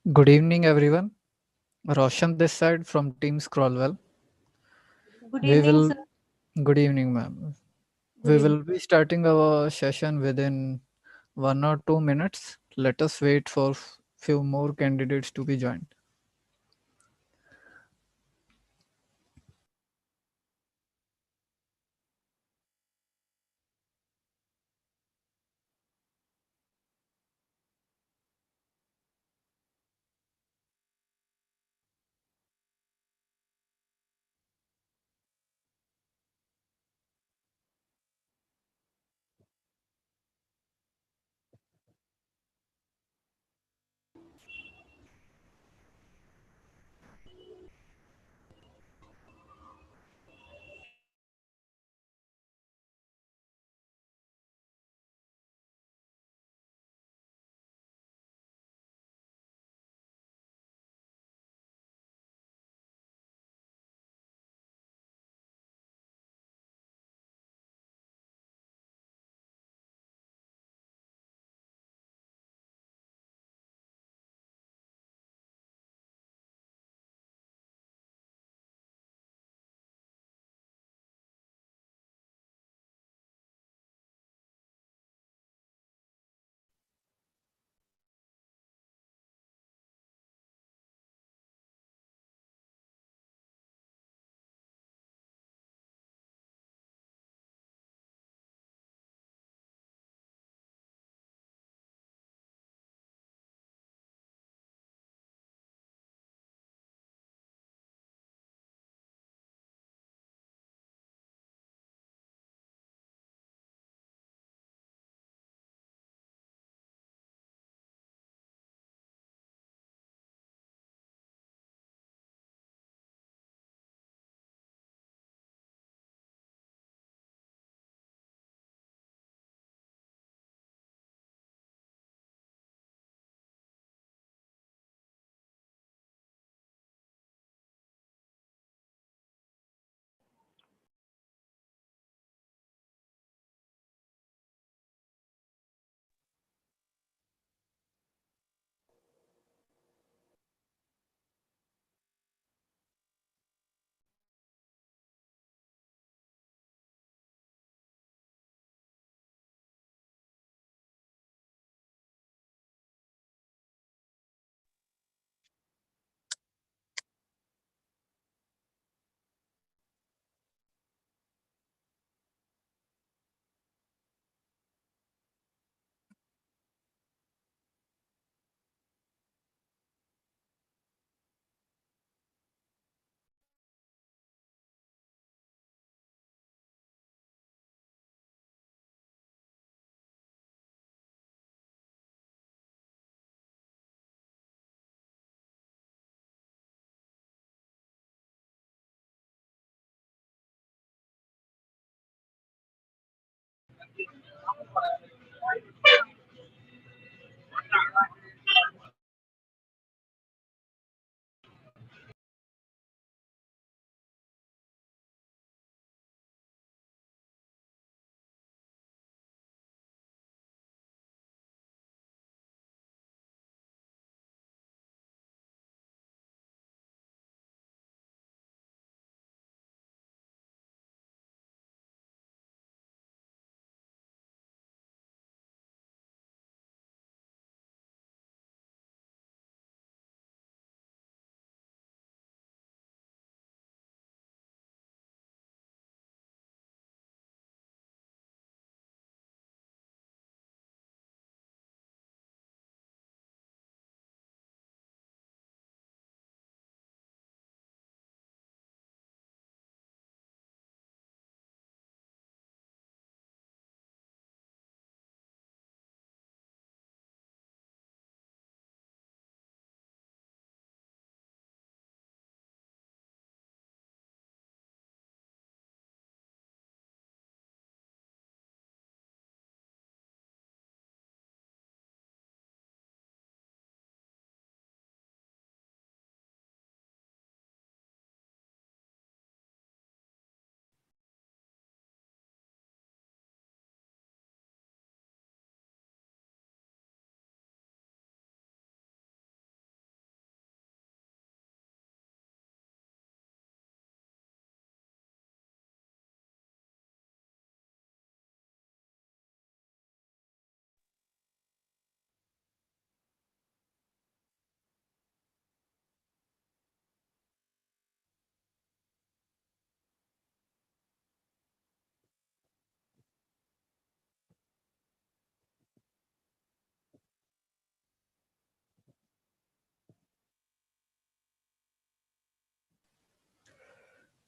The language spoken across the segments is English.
Good evening, everyone. Roshan this side from Team Scrollwell. Good We evening, will, sir. good evening, ma'am. Good We evening. will be starting our session within 1 or 2 minutes. Let us wait for few more candidates to be joined.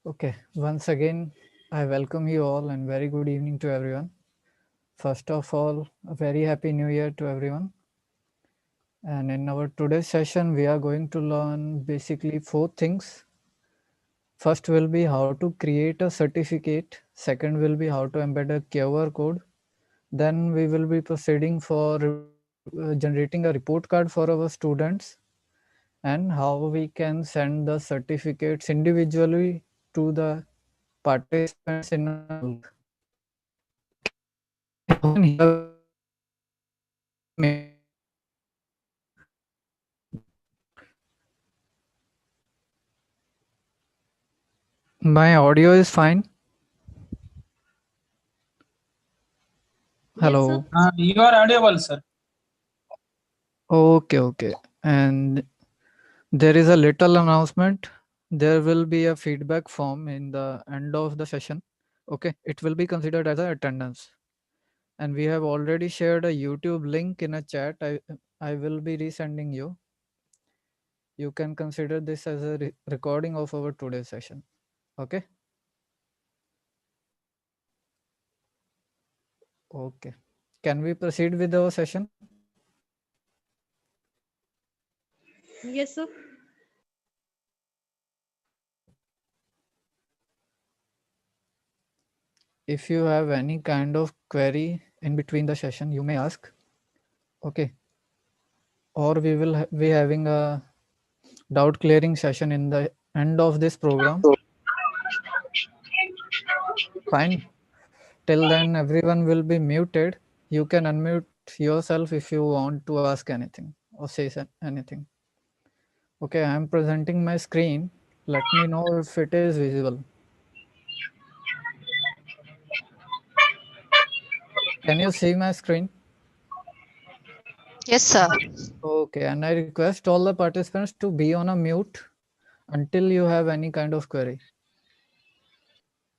Okay, once again, I welcome you all and very good evening to everyone. First of all, a very happy new year to everyone. And in our today's session, we are going to learn basically four things. First will be how to create a certificate. Second will be how to embed a QR code. Then we will be proceeding for generating a report card for our students and how we can send the certificates individually to the participants in a bulk. Okay, I hope you can hear me clearly. My audio is fine. Yes, sir. Hello. You are audible, sir. Okay, okay. And there is a little announcement. There will be a feedback form in the end of the session. Okay, it will be considered as a attendance. And we have already shared a YouTube link in a chat. I will be resending you. You can consider this as a recording of our today's session. Okay. Okay. Can we proceed with our session? Yes, sir. If you have any kind of query in between the session, you may ask. Okay. Or we will be having a doubt clearing session in the end of this program. Fine. Till then, everyone will be muted. You can unmute yourself if you want to ask anything or say anything. Okay, I am presenting my screen. Let me know if it is visible. Can you see my screen? Yes, sir. Okay, and I request all the participants to be on a mute until you have any kind of query,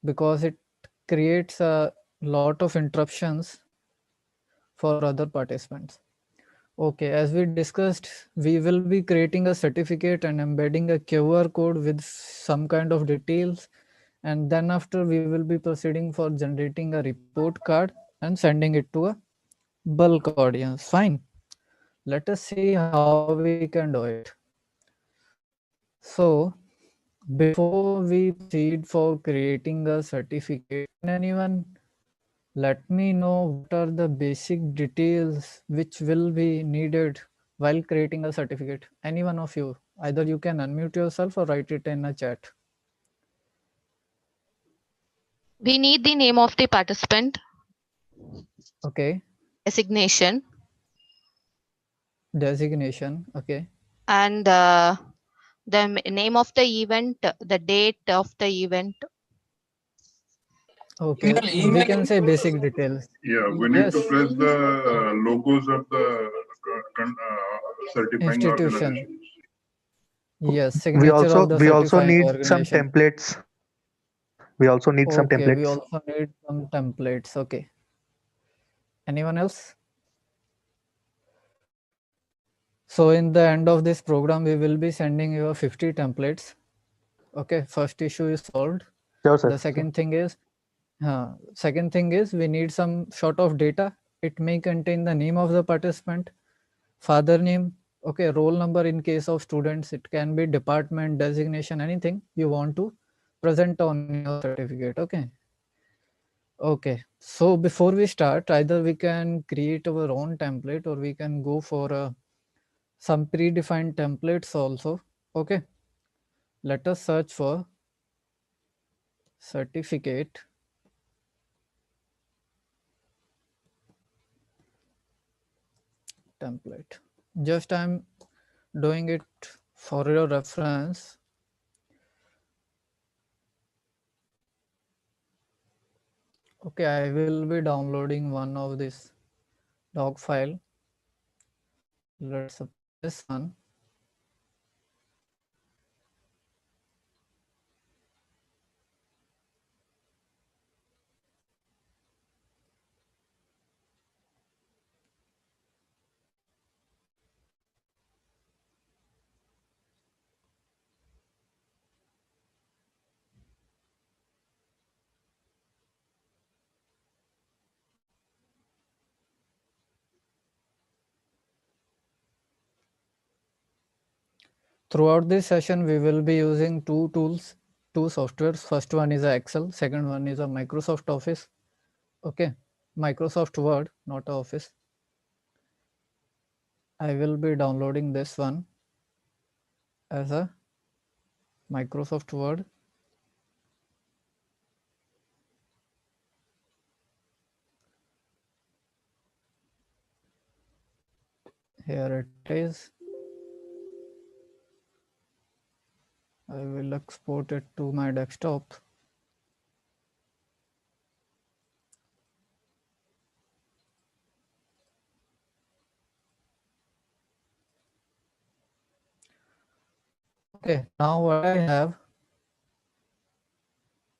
because it creates a lot of interruptions for other participants. Okay, as we discussed, we will be creating a certificate and embedding a QR code with some kind of details. And then after we will be proceeding for generating a report card and sending it to a bulk audience. Fine. Let us see how we can do it. So before we proceed for creating a certificate, can anyone let me know what are the basic details which will be needed while creating a certificate? Any one of you, either you can unmute yourself or write it in a chat. We need the name of the participant, Okay, designation, designation. Okay, and name of the event, the date of the event. okay, we can say basic details. Yeah, we need Yes, to press the logos of the certifying institution. organizations. Yes, we signature also of the we also certifying need some organization. templates. We also need some Okay, we templates. also need some templates. Okay, anyone else? So in the end of this program, we will be sending you a 50 templates. Okay, first issue is solved. Sure, sir. The second thing is we need some sort of data. It may contain the name of the participant, father name, okay, roll number in case of students. It can be department, designation, anything you want to present on your certificate. Okay. Okay. So before we start, either we can create our own template or we can go for some predefined templates also. Okay. Let us search for certificate template. Just I'm doing it for your reference. Okay, I will be downloading one of this doc file. Let's suppose this one. throughout this session, we will be using two tools, two softwares. First one is a Excel, second one is a Microsoft Office. Okay, Microsoft Word, not Office. I will be downloading this one as a Microsoft Word. Here it is. I will export it to my desktop. Okay, now what I have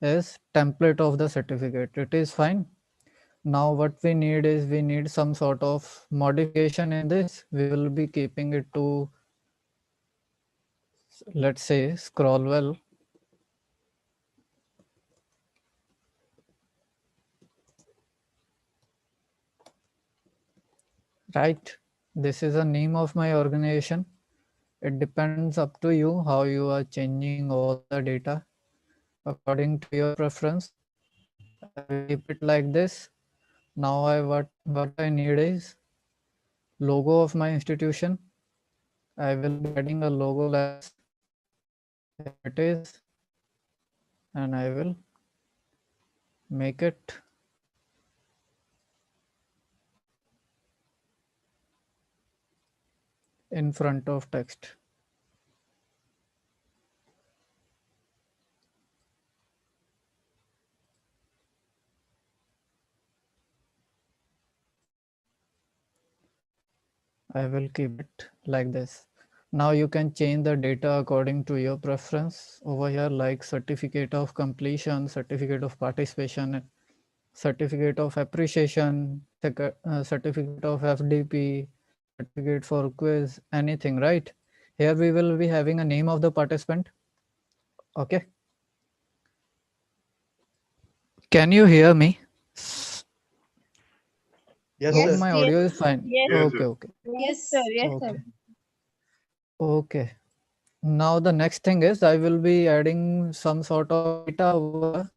is template of the certificate. It is fine. Now what we need is we need some sort of modification in this. We will be keeping it to, let's say, Scrollwell. Right. This is the name of my organization. It depends up to you how you are changing all the data according to your preference. I will keep it like this. Now what I need is logo of my institution. I will be adding a logo like this. Here it is, and I will make it in front of text. I will keep it like this. Now you can change the data according to your preference over here, like certificate of completion, certificate of participation, certificate of appreciation, certificate of FDP, certificate for quiz, anything, right? Here we will be having a name of the participant. Okay. Can you hear me? Yes, Hope sir. my Yes. audio is fine. Yes. Yes, Okay, sir. okay. Yes, sir. Yes, sir. Okay. Okay. Now the next thing is I will be adding some sort of data over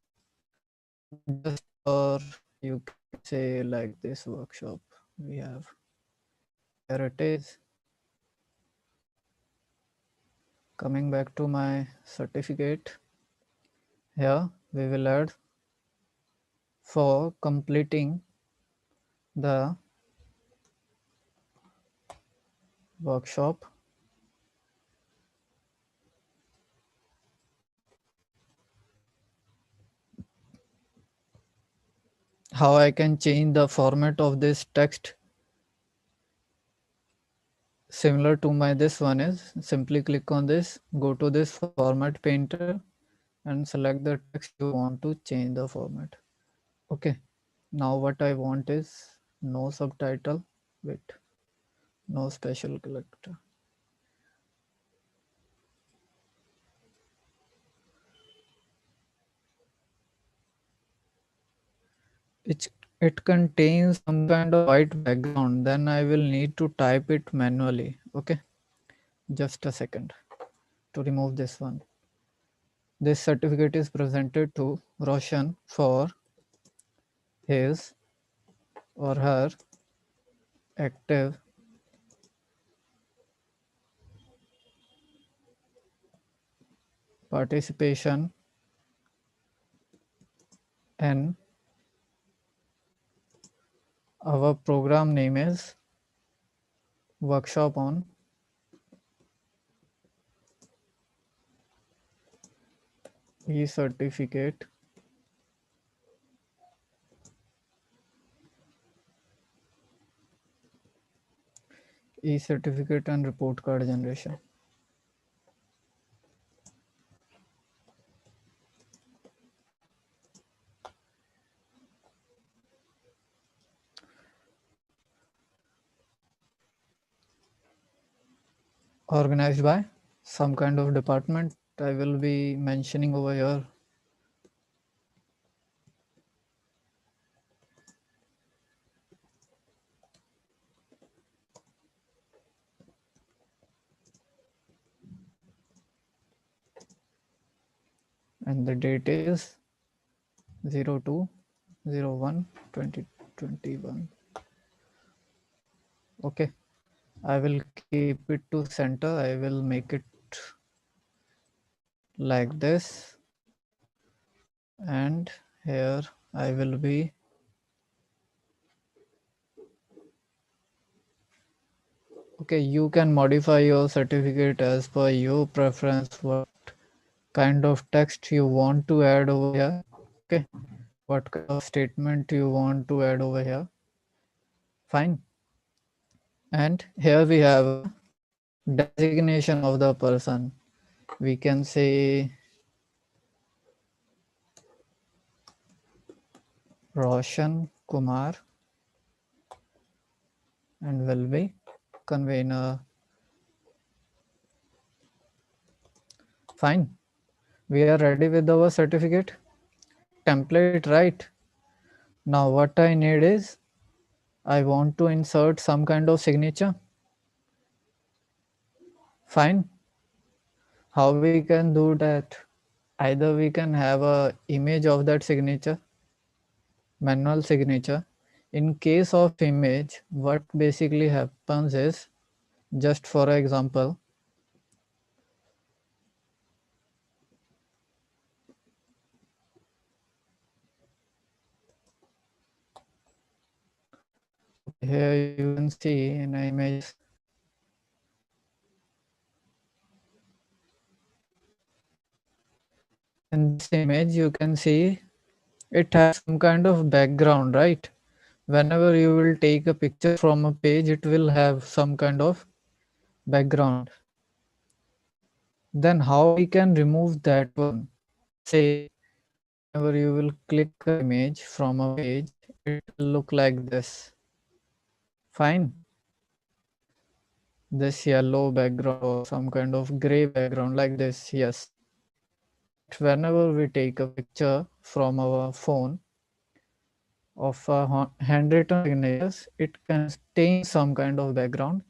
just, or you can say like this workshop we have. Here it is. Coming back to my certificate. Here we will add for completing the workshop. How I can change the format of this text similar to my this one is simply click on this, go to this format painter and select the text you want to change the format. Okay, now what I want is no subtitle, wait, no special character. It contains some kind of white background, then I will need to type it manually. Okay, just a second to remove this one. This certificate is presented to Roshan for his or her active participation in our program name is workshop on e-certificate e-certificate and report card generation. Organized by some kind of department. I will be mentioning over here. and the date is 02/01/2021. Okay, I will keep it to center. I will make it like this, and here I will be okay. You can modify your certificate as per your preference, what kind of text you want to add over here. Okay, what kind of statement you want to add over here. Fine. And here we have a designation of the person. We can say Roshan Kumar, and will be convener. Fine. We are ready with our certificate template, right? Now what I need is I want to insert some kind of signature. Fine. How we can do that? Either we can have a image of that signature, manual signature. In case of image, what basically happens is, just for example, here you can see in images. In this image, you can see it has some kind of background, right? Whenever you will take a picture from a page, it will have some kind of background. Then how we can remove that one? Say, whenever you will click an image from a page, it will look like this. Fine. This yellow background or some kind of gray background like this, yes. Whenever we take a picture from our phone of handwritten signatures, it contains some kind of background.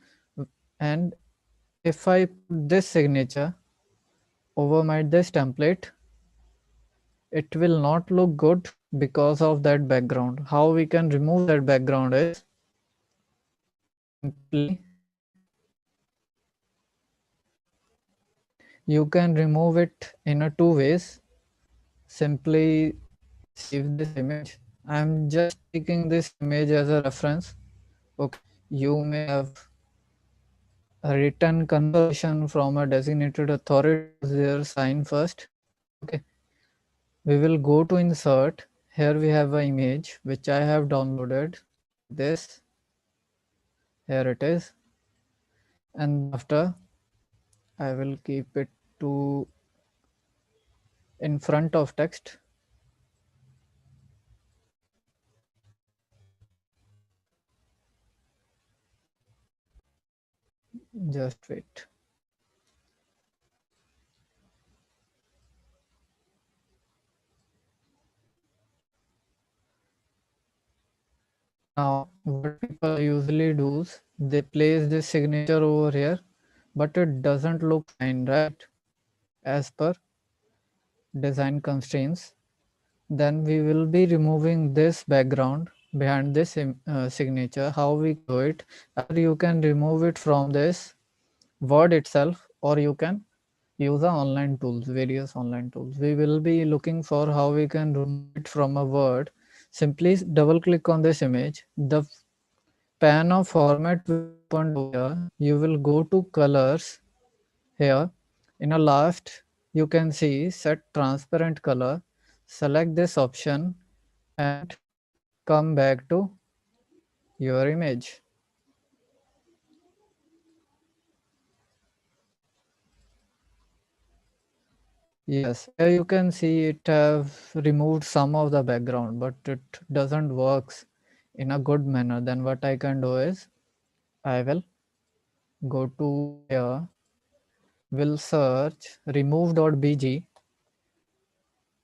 And if I put this signature over this template, it will not look good because of that background. How we can remove that background is simply you can remove it in a two ways. Simply save this image. I'm just taking this image as a reference. Okay, you may have a written confirmation from a designated authority their sign first. Okay, we will go to insert. Here we have an image which I have downloaded. This, here it is, and after I will keep it to in front of text. Just wait. Now, what people usually do is they place this signature over here, but it doesn't look fine, right? As per design constraints. Then we will be removing this background behind this signature. How we do it? Either you can remove it from this word itself, or you can use the online tools, various online tools. We will be looking for how we can remove it from a word. Simply double click on this image. The pan of format will open here. You will go to colors here. In a last, you can see set transparent color. Select this option and come back to your image. Yes, here you can see it have removed some of the background, but it doesn't works in a good manner. Then what I can do is I will go to here, will search remove.bg.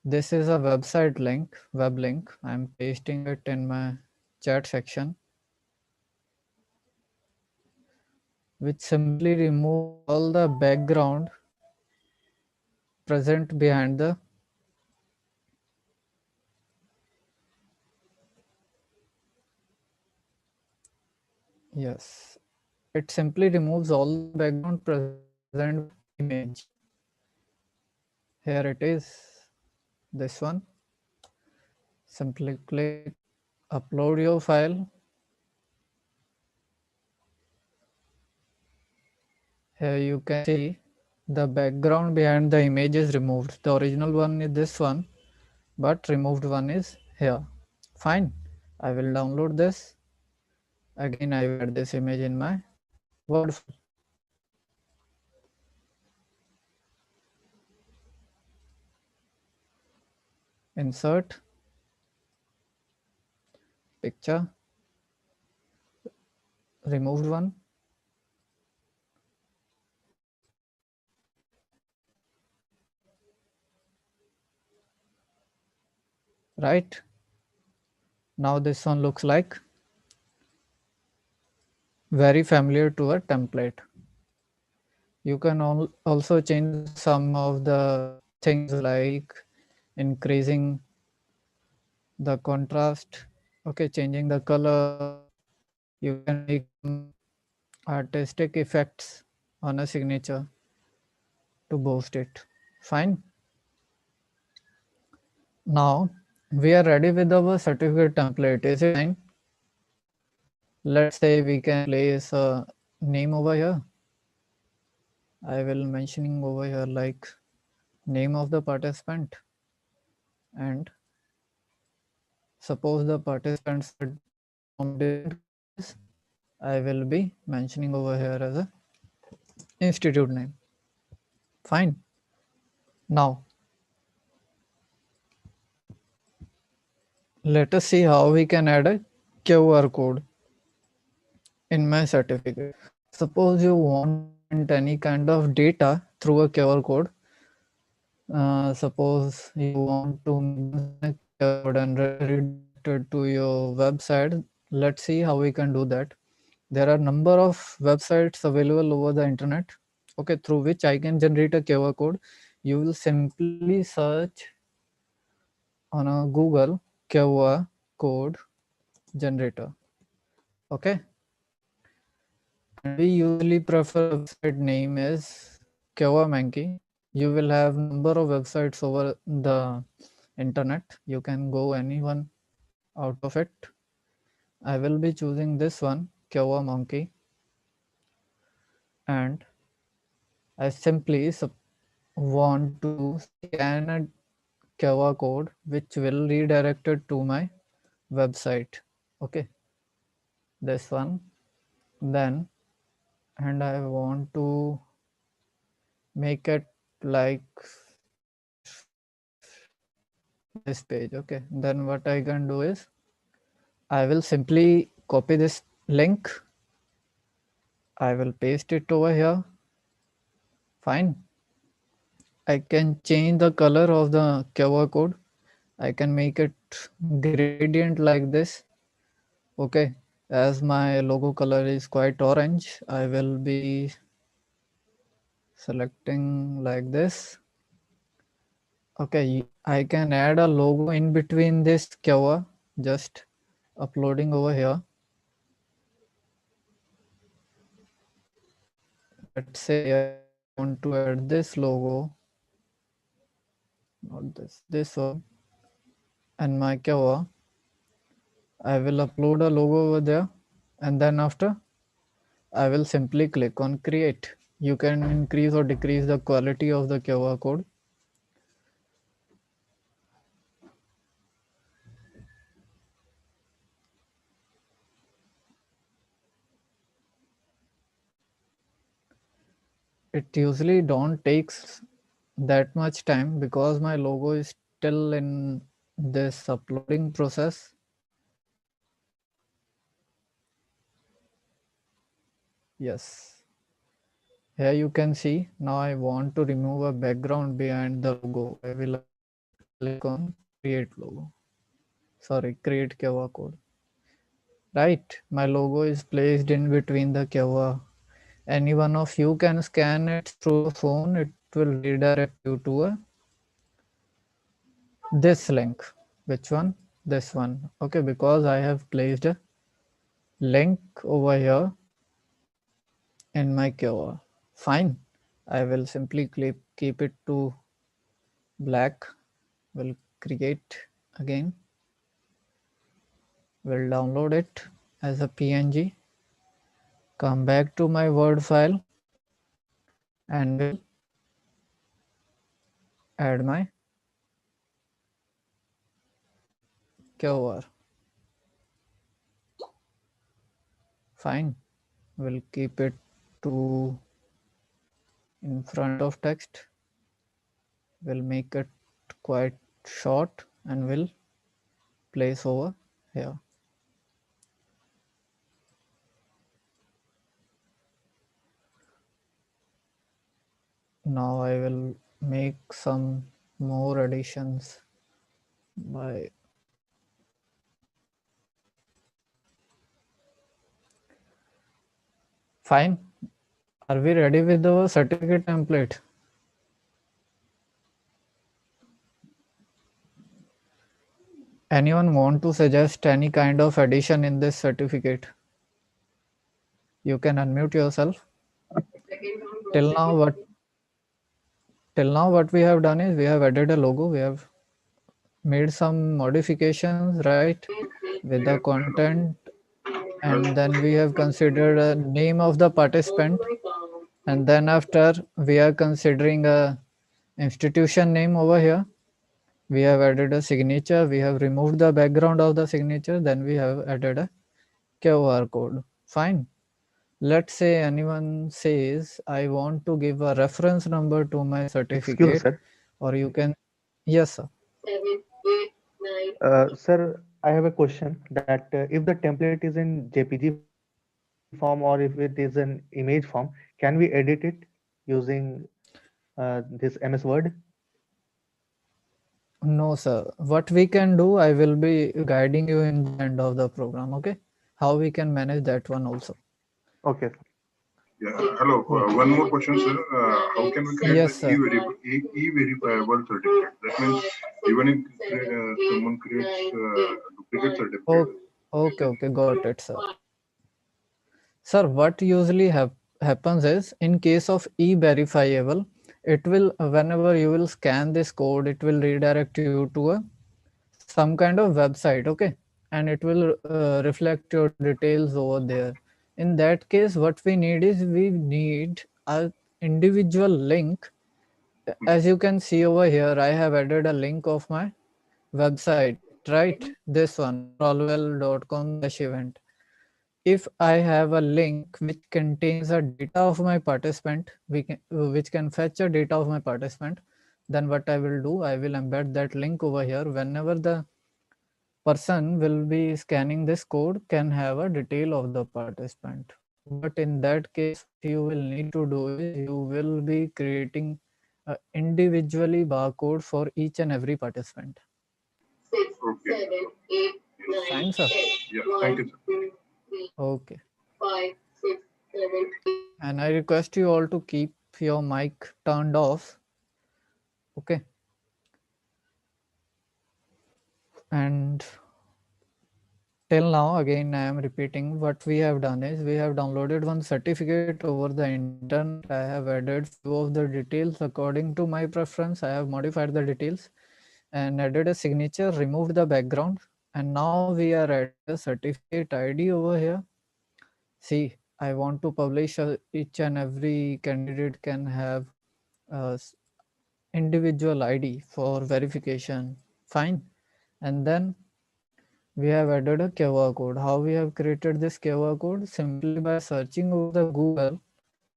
This is a website link, web link. I'm pasting it in my chat section, which simply remove all the background present behind the Yes, it simply removes all the background present with the image. Here it is, this one. Simply click upload your file. Here you can see the background behind the image is removed. The original one is this one, but removed one is here. Fine. I will download this. Again, I will add this image in my Word file. Insert picture, removed one. Right. Now this one looks like very familiar to a template. You can also change some of the things like increasing the contrast, okay, changing the color. You can make some artistic effects on a signature to boost it. Fine. Now we are ready with our certificate template. Is it fine? Let's say we can place a name over here. I will mentioning over here like name of the participant, and suppose the participants are from different countries. I will be mentioning over here as a institute name. Fine. Now let us see how we can add a QR code in my certificate. Suppose you want to print any kind of data through a QR code. Suppose you want to make a QR code and redirect it to your website. Let's see how we can do that. There are number of websites available over the internet, okay, through which I can generate a QR code. You will simply search on a Google QR code generator, okay, and we usually prefer website name is QRManki. You will have number of websites over the internet. You can go anyone out of it. I will be choosing this one, QRMonkey, and I simply want to scan a QR code which will redirect it to my website. Okay, this one. Then, and I want to make it like this page. Okay, then what I can do is I will simply copy this link. I will paste it over here. Fine. I can change the color of the QR code. I can make it gradient like this. Okay, as my logo color is quite orange, I will be selecting like this. Okay, I can add a logo in between this cover, just uploading over here. Let's say I want to add this logo, not this one, and my cover. I will upload a logo over there, and then after I will simply click on create. You can increase or decrease the quality of the QR code. It usually don't takes that much time because my logo is still in this uploading process. Yes. Here you can see now I want to remove a background behind the logo. I will click on create logo. Sorry, create QR code. Right, my logo is placed in between the QR. Any one of you can scan it through a phone. It will redirect you to this link. Which one? This one. Okay, because I have placed a link over here in my QR. Fine. I will simply keep it to black. Will create again. Will download it as a PNG. Come back to my Word file and will add my QR. Fine. We'll keep it to in front of text. We'll make it quite short and we'll place over here. Now I will make some more additions by fine. Are we ready with the certificate template? Anyone want to suggest any kind of addition in this certificate? You can unmute yourself. Till now what we have done is we have added a logo, we have made some modifications, right, with the content, and then we have considered a name of the participant, and then after we are considering a institution name over here. We have added a signature, we have removed the background of the signature, then we have added a QR code. Fine. Let's say anyone says, I want to give a reference number to my Excuse me, certificate, sir. or you can, yes, sir. Sir, I have a question that if the template is in JPG form or if it is an image form, can we edit it using this MS Word? No, sir. What we can do, I will be guiding you in the end of the program, okay? How we can manage that one also. Okay. Yeah, hello. One more question, sir. How can we create Yes, the sir. e-verifiable certificate? That means even if someone creates duplicate certificate. Okay, got it, sir. Sir, what usually happens is in case of e-verifiable, it will, whenever you will scan this code, it will redirect you to a some kind of website, okay, and it will reflect your details over there. In that case, what we need is we need a individual link. As you can see over here, I have added a link of my website, right? This one, solwell.com/event. If I have a link which contains a data of my participant, which can fetch a data of my participant, then what I will do, I will embed that link over here. Whenever the person will be scanning this code, can have a detail of the participant. But in that case, what you will need to do is you will be creating a individually barcode for each and every participant. Okay. Fine, sir. Yeah, thank you, sir. Okay. And I request you all to keep your mic turned off. Okay. And till now, again, I am repeating what we have done is we have downloaded one certificate over the internet. I have added few of the details according to my preference. I have modified the details and added a signature, removed the background. And now we are adding a certificate ID over here. See, I want to publish each and every candidate can have individual ID for verification. Fine. And then we have added a QR code. How we have created this QR code? Simply by searching over the Google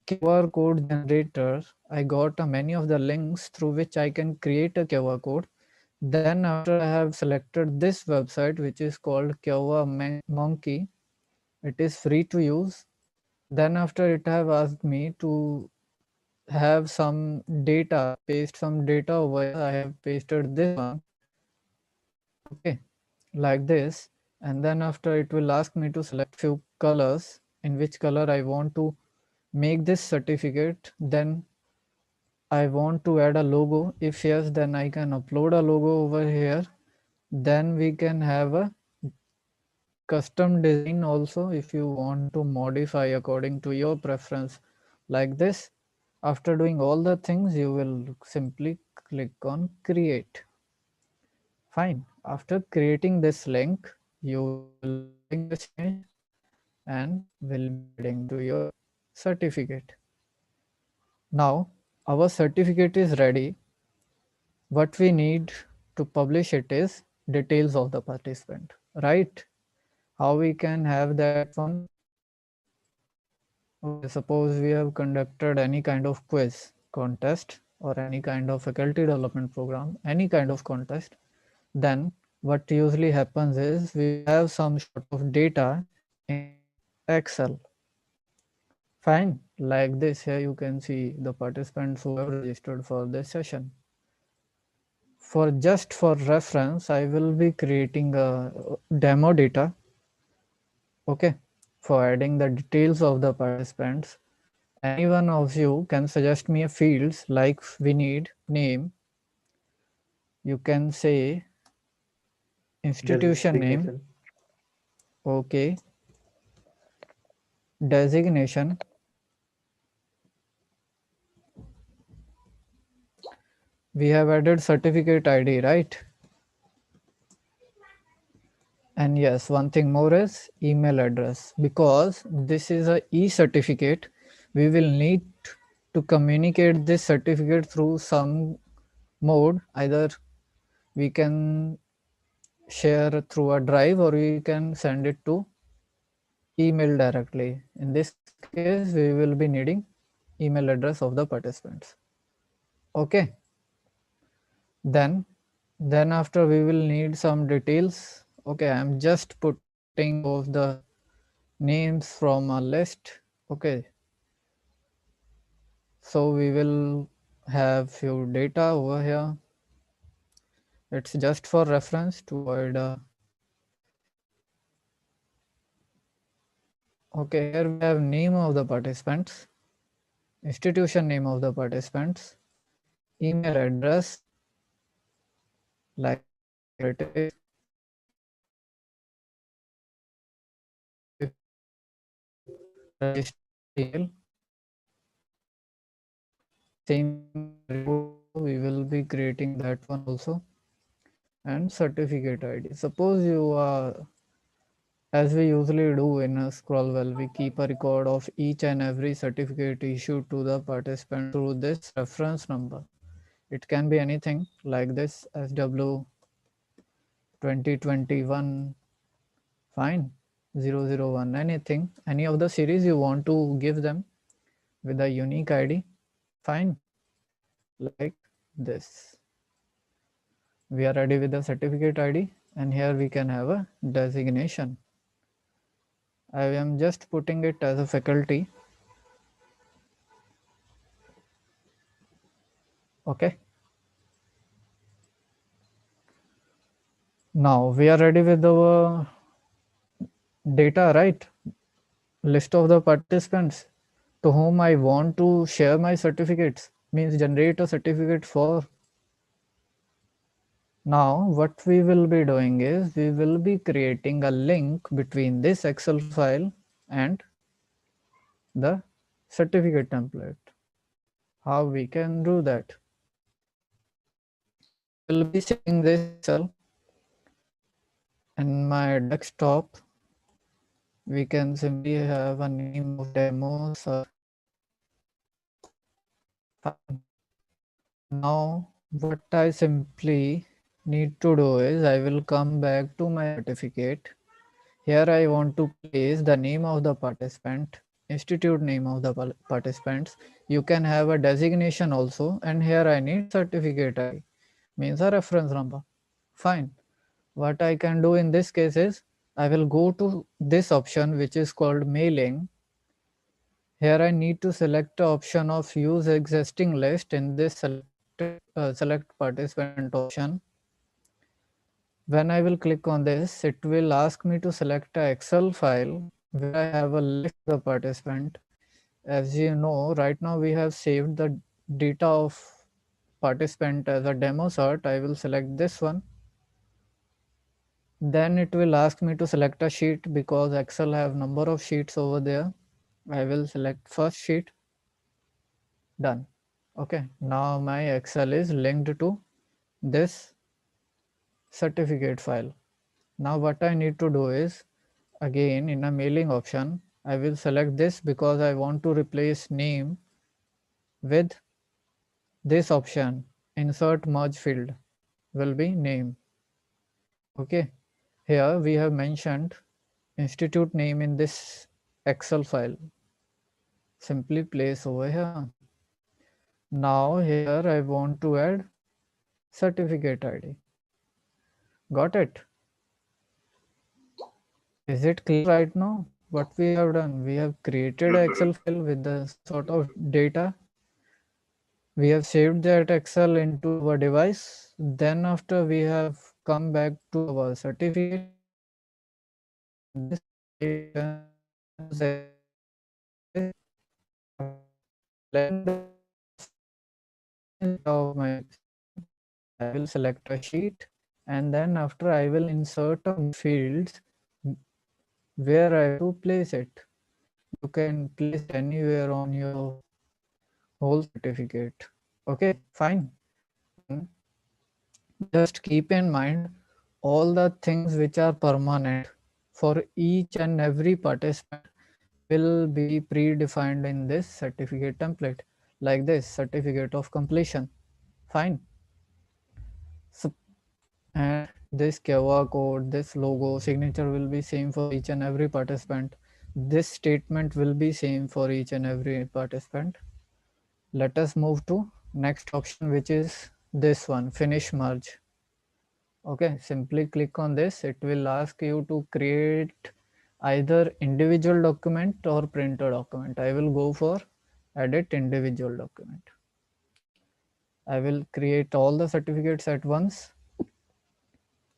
QR code generator, I got many of the links through which I can create a QR code. Then after I have selected this website, which is called QR Monkey, it is free to use. Then after it have asked me to have some data, paste some data over here. I have pasted this one, okay, like this. And then after it will ask me to select few colors, in which color I want to make this certificate. Then I want to add a logo. If yes, then I can upload a logo over here. Then we can have a custom design also if you want to modify according to your preference like this. After doing all the things, you will simply click on create. Fine. After creating this link, you will be loading this image and will be adding to your certificate. Now our certificate is ready. What we need to publish it is details of the participant, right? How we can have that one? Okay, suppose we have conducted any kind of quiz contest or any kind of faculty development program, any kind of contest, then what usually happens is we have some sort of data in Excel. Fine, like this. Here you can see the participants who have registered for this session. For just for reference, I will be creating a demo data. Okay, for adding the details of the participants. Any one of you can suggest me a fields like we need name. You can say institution name. Designation. Okay. Designation. We have added certificate ID, right? And yes, one thing more is email address. Because this is a e-certificate, we will need to communicate this certificate through some mode. Either we can share through a drive or we can send it to email directly. In this case, we will be needing email address of the participants. Okay. Then after we will need some details. Okay, I'm just putting of the names from a list. Okay. So we will have few data over here. It's just for reference to avoid okay, here we have name of the participants, institution name of the participants, email address, like it is, register email, same we will be creating that one also, and certificate ID. Suppose you are, as we usually do in a Scrollwell, we keep a record of each and every certificate issued to the participant through this reference number. It can be anything like this SW 2021, fine, 001, anything, any of the series you want to give them with a unique ID, fine, like this. We are ready with the certificate ID, and here we can have a designation. I am just putting it as a faculty. Okay. Now we are ready with our data, right? List of the participants to whom I want to share my certificates, means generate a certificate for. Now what we will be doing is we will be creating a link between this Excel file and the certificate template. How we can do that? We'll be saving this Excel in my desktop. We can simply have a name of demos. Now what I simply need to do is I will come back to my certificate. Here I want to place the name of the participant, institute name of the participants. You can have a designation also, and here I need certificate ID, means a reference number. Fine. What I can do in this case is I will go to this option which is called mailing. Here I need to select the option of use existing list in this select participant option. When I will click on this, it will ask me to select an Excel file where I have a list of the participant. As you know, right now we have saved the data of participant as a demo cert. I will select this one. Then it will ask me to select a sheet because Excel have number of sheets over there. I will select first sheet. Done. Okay, now my Excel is linked to this certificate file. Now what I need to do is, again in a mailing option, I will select this because I want to replace name with this option. Insert merge field will be name. Okay, here we have mentioned institute name in this Excel file. Simply place over here. Now here I want to add certificate ID. Got it? Is it clear right now? What we have done? We have created an Excel file with the some sort of data. We have saved that Excel into our device. Then after we have come back to our certificate. This of my I will select a sheet, and then after I will insert a fields where I have to place it. You can place it anywhere on your whole certificate. Okay, fine. Just keep in mind all the things which are permanent for each and every participant will be predefined in this certificate template, like this certificate of completion. Fine. So, and this QR code, this logo, signature will be same for each and every participant. This statement will be same for each and every participant. Let us move to next option, which is this one, finish merge. Okay, simply click on this. It will ask you to create either individual document or printer document. I will go for edit individual document. I will create all the certificates at once.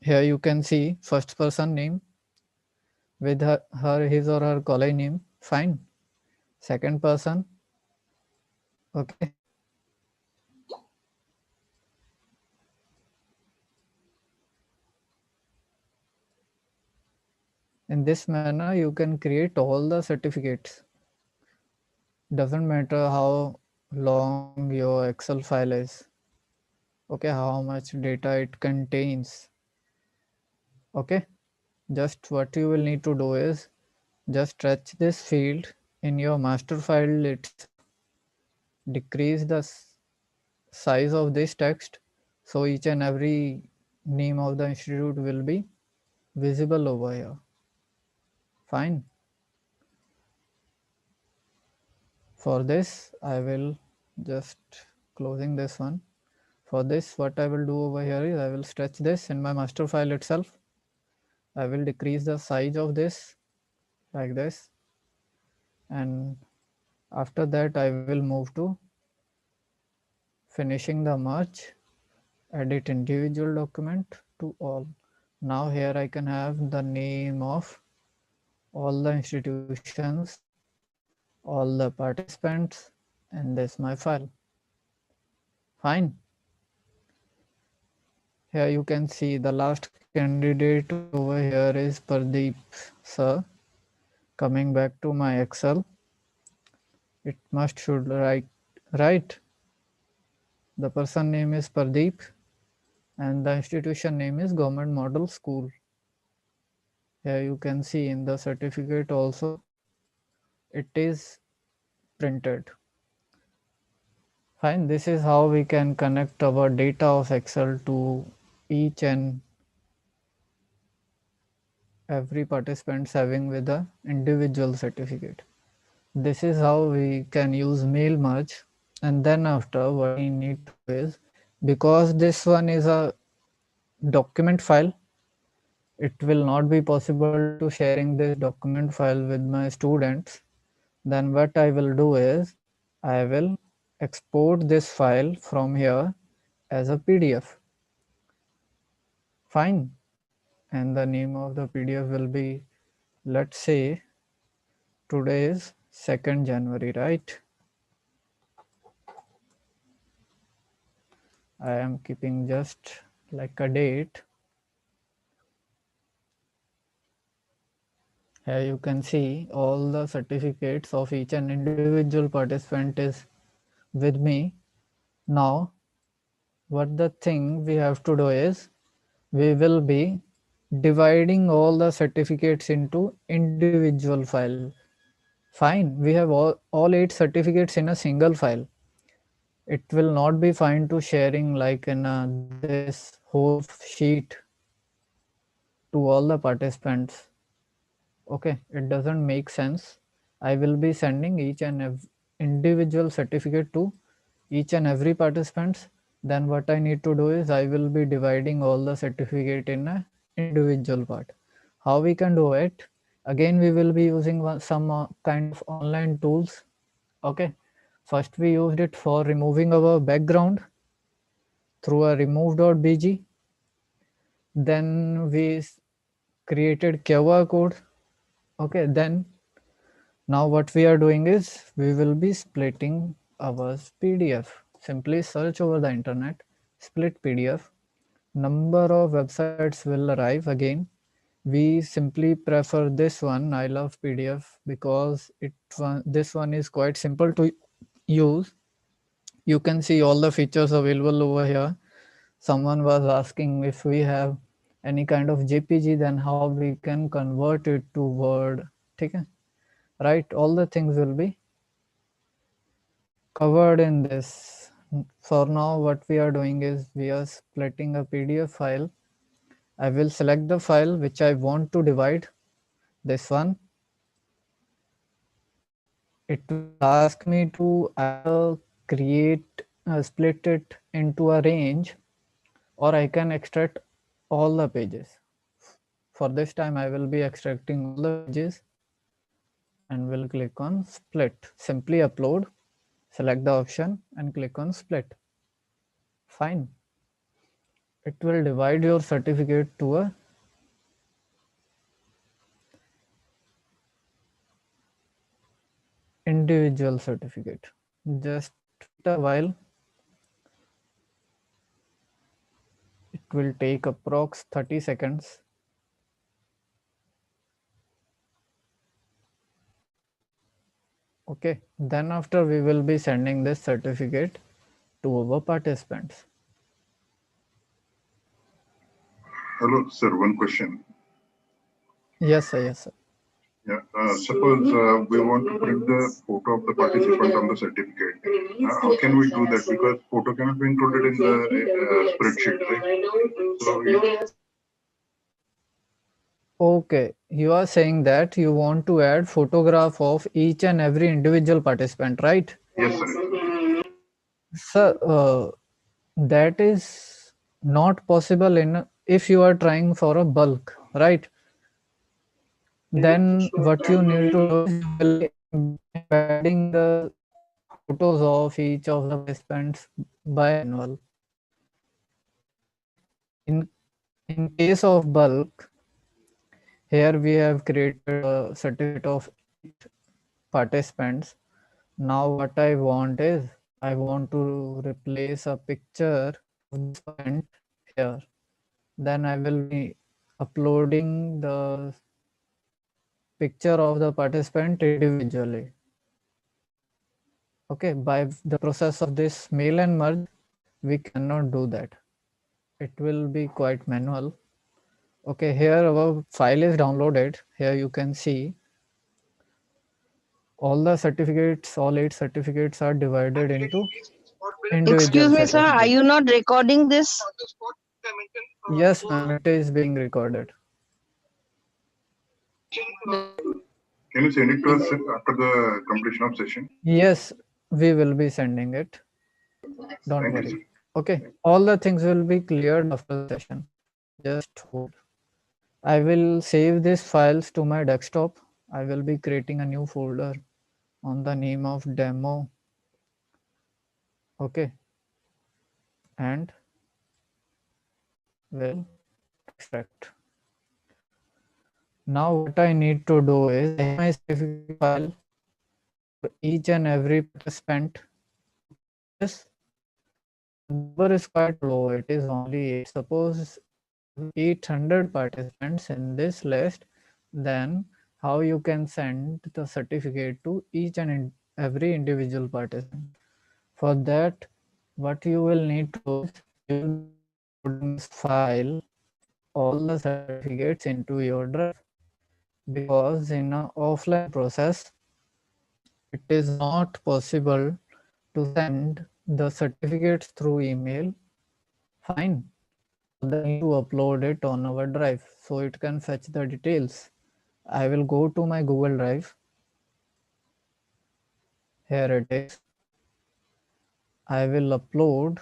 Here you can see first person name with his or her college name. Fine. Second person. Okay. In this manner, you can create all the certificates. Doesn't matter how long your Excel file is. Okay, how much data it contains. Okay, just what you will need to do is just stretch this field in your master file. It's decrease the size of this text, so each and every name of the institute will be visible over here. Fine. For this, I will just closing this one. For this, what I will do over here is I will stretch this in my master file itself. I will decrease the size of this like this, and after that I will move to finishing the merge, edit individual document to all. Now here I can have the name of all the institutions, all the participants, and this my file. Fine. Here you can see the last candidate over here is Pardeep sir. Coming back to my Excel, it must should right. The person name is Pardeep and the institution name is Government Model School. Here you can see in the certificate also it is printed. Fine, this is how we can connect our data of Excel to each and every participant having with a individual certificate. This is how we can use mail merge, and then after what we need to do is, because this one is a document file, it will not be possible to sharing this document file with my students. Then what I will do is I will export this file from here as a PDF. Fine. And the name of the PDF will be, let's say today is 2nd January, right? I am keeping just like a date. Here you can see all the certificates of each and individual participant is with me. Now, what the thing we have to do is we will be dividing all the certificates into individual file. Fine, we have all 8 certificates in a single file. It will not be fine to sharing like in this whole sheet to all the participants. Okay, it doesn't make sense. I will be sending each and individual certificate to each and every participants. Then what I need to do is I will be dividing all the certificate in a individual part. How we can do it? Again, we will be using some kind of online tools. Okay, first we used it for removing our background through a remove.bg. Then we created QR code. Okay, then now what we are doing is we will be splitting our PDF. Simply search over the internet, split PDF. Number of websites will arrive again. We simply prefer this one. I love PDF because this one is quite simple to use. You can see all the features available over here. Someone was asking if we have any kind of JPG, then how we can convert it to Word. Okay? Right, all the things will be covered in this. For now, what we are doing is we are splitting a PDF file. I will select the file which I want to divide, this one. It will ask me to either split it into a range, or I can extract all the pages. For this time, I will be extracting all the pages and will click on split. Simply upload, select the option and click on split. Fine. It will divide your certificate to a individual certificate. Just a while. It will take approx 30 seconds. Okay, then after we will be sending this certificate to our participants. Hello, sir. One question. Yes, sir. Yes, sir. Yeah. Suppose we want to print the photo of the participant on the certificate. How can we do that? Because photo cannot be included in the spreadsheet, right? So Okay, you are saying that you want to add photograph of each and every individual participant, right? yes, sir. Sir, that is not possible if you are trying for a bulk, right? Then what you need to do is you will be embedding the photos of each of the participants by manual. In case of bulk, here we have created a certificate of 8 participants. Now what I want is I want to replace a picture of this parent here. Then I will be uploading the picture of the participant individually. Okay, by the process of this mail and merge, we cannot do that. It will be quite manual. Okay, here our file is downloaded. Here you can see all the certificates, all 8 certificates are divided into individual Excuse me, sir. Are certificates. you not recording this? Yes, ma'am, it is being recorded. Can you send it to us after the completion of session? Yes, we will be sending it. Don't Thank you, worry. sir. Okay, all the things will be cleared after the session. Just hold. I will save these files to my desktop. I will be creating a new folder on the name of demo. Okay, and will extract. Now what I need to do is I have my certificate file for each and every participant. This number is quite low. It is only 8. Suppose 800 participants in this list, then how you can send the certificate to each and every individual participant. For that, what you will need to do is you will be uploading this file of all the certificates into your drive, because in an offline process it is not possible to send the certificates through email. Fine. For that, we need to upload it on our drive so it can fetch the details. I will go to my Google Drive. Here it is. I will upload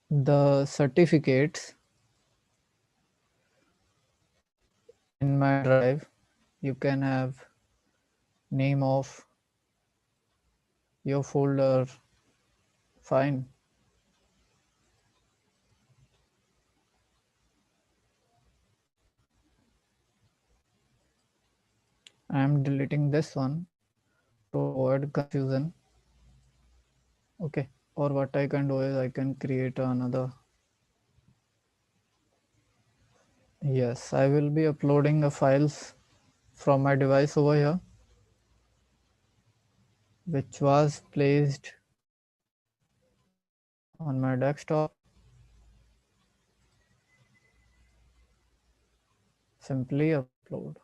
the certificates in my drive. You can have name of your folder. Fine. I am deleting this one to avoid confusion. Okay. Or what I can do is I can create another. Yes, I will be uploading the files from my device over here, which was placed on my desktop. Simply upload.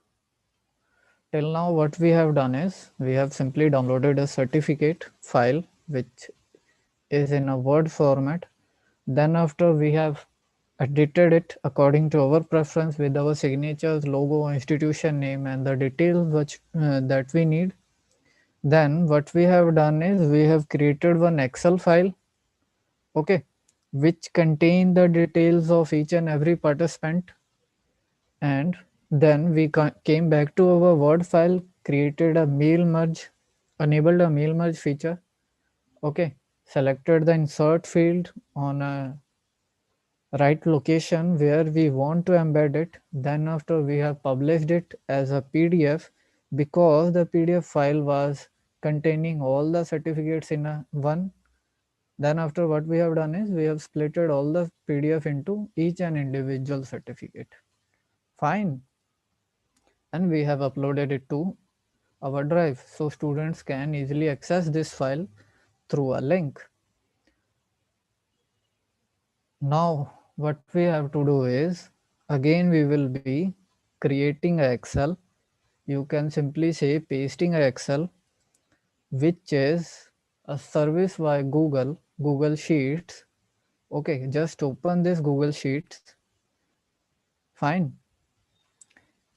Till now, what we have done is we have simply downloaded a certificate file which is in a Word format. Then after we have edited it according to our preference with our signatures, logo, institution name, and the details which that we need. Then what we have done is we have created one Excel file, okay, which contain the details of each and every participant. And then we came back to our Word file, created a mail merge, enabled a mail merge feature, okay, selected the insert field on a right location where we want to embed it. Then after we have published it as a PDF, because the PDF file was containing all the certificates in a one. Then after what we have done is we have splitted all the PDF into each and individual certificate. Fine. And we have uploaded it to our drive so students can easily access this file through a link. Now what we have to do is, again we will be creating a Excel. You can simply say pasting a Excel, which is a service by Google Sheets. Okay, just open this Google Sheets. Fine.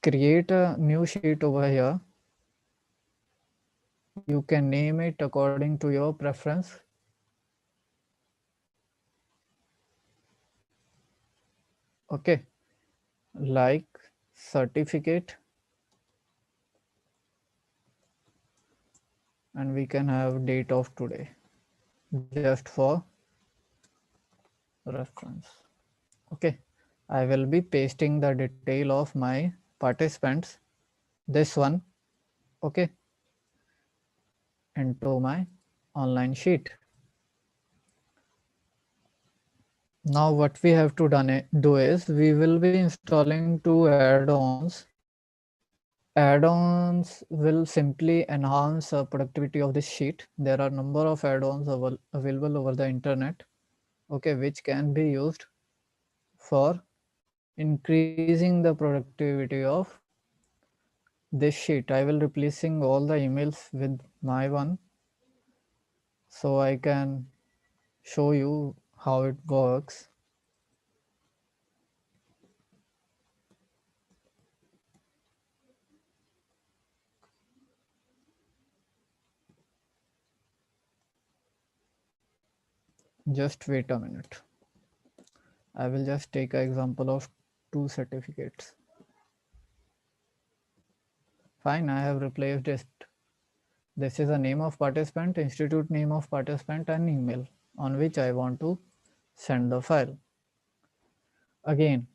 Create a new sheet over here. You can name it according to your preference. Okay, like certificate, and we can have date of today just for reference. Okay, I will be pasting the detail of my participants, this one, okay, into my online sheet. Now what we have to do is we will be installing two add-ons. Add-ons will simply enhance the productivity of this sheet. There are number of add-ons available over the internet, okay, which can be used for increasing the productivity of this sheet. I will replacing all the emails with my one so I can show you how it works. Just wait a minute. I will just take an example of two certificates. Fine, I have replaced it. This is the name of participant, institute name of participant, and email on which I want to send the file. Again,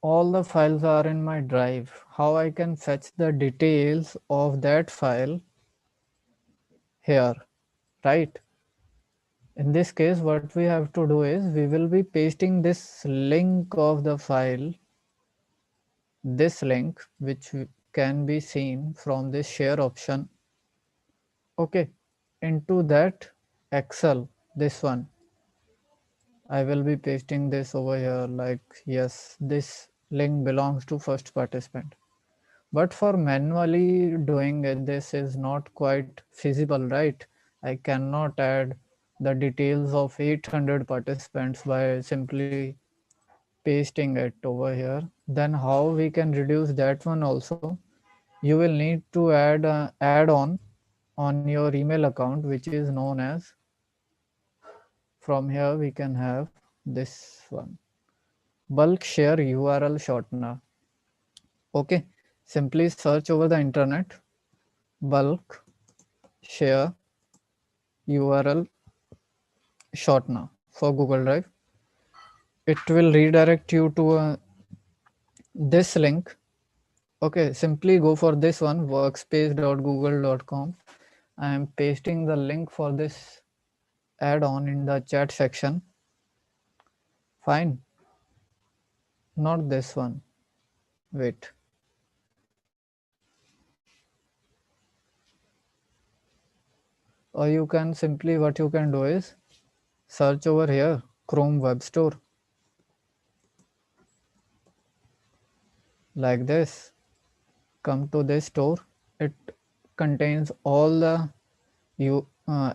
all the files are in my drive. How I can fetch the details of that file here, right? In this case, what we have to do is we will be pasting this link of the file, this link which can be seen from this share option. Okay, into that Excel, this one, I will be pasting this over here like, yes, this link belongs to first participant. But for manually doing it, this is not quite feasible, right? I cannot add the details of 800 participants by simply pasting it over here. Then how we can reduce that one also? You will need to add on your email account, which is known as, from here we can have this one, bulk share URL shortener. Okay, simply search over the internet, bulk share URL shortener for Google Drive. It will redirect you to this link. Okay, simply go for this one, workspace.google.com. I am pasting the link for this add-on in the chat section. Fine. Not this one. Wait. Or you can simply, what you can do is search over here, Chrome Web Store. Like this. Come to this store. It contains all the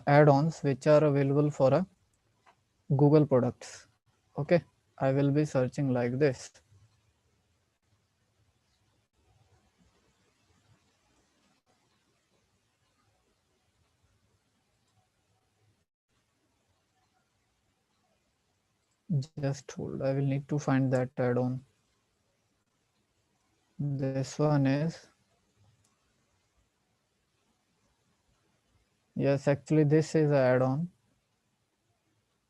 add-ons which are available for a Google products. Okay, I will be searching like this. Just hold, I will need to find that add-on. This one is, yes, actually this is an add-on,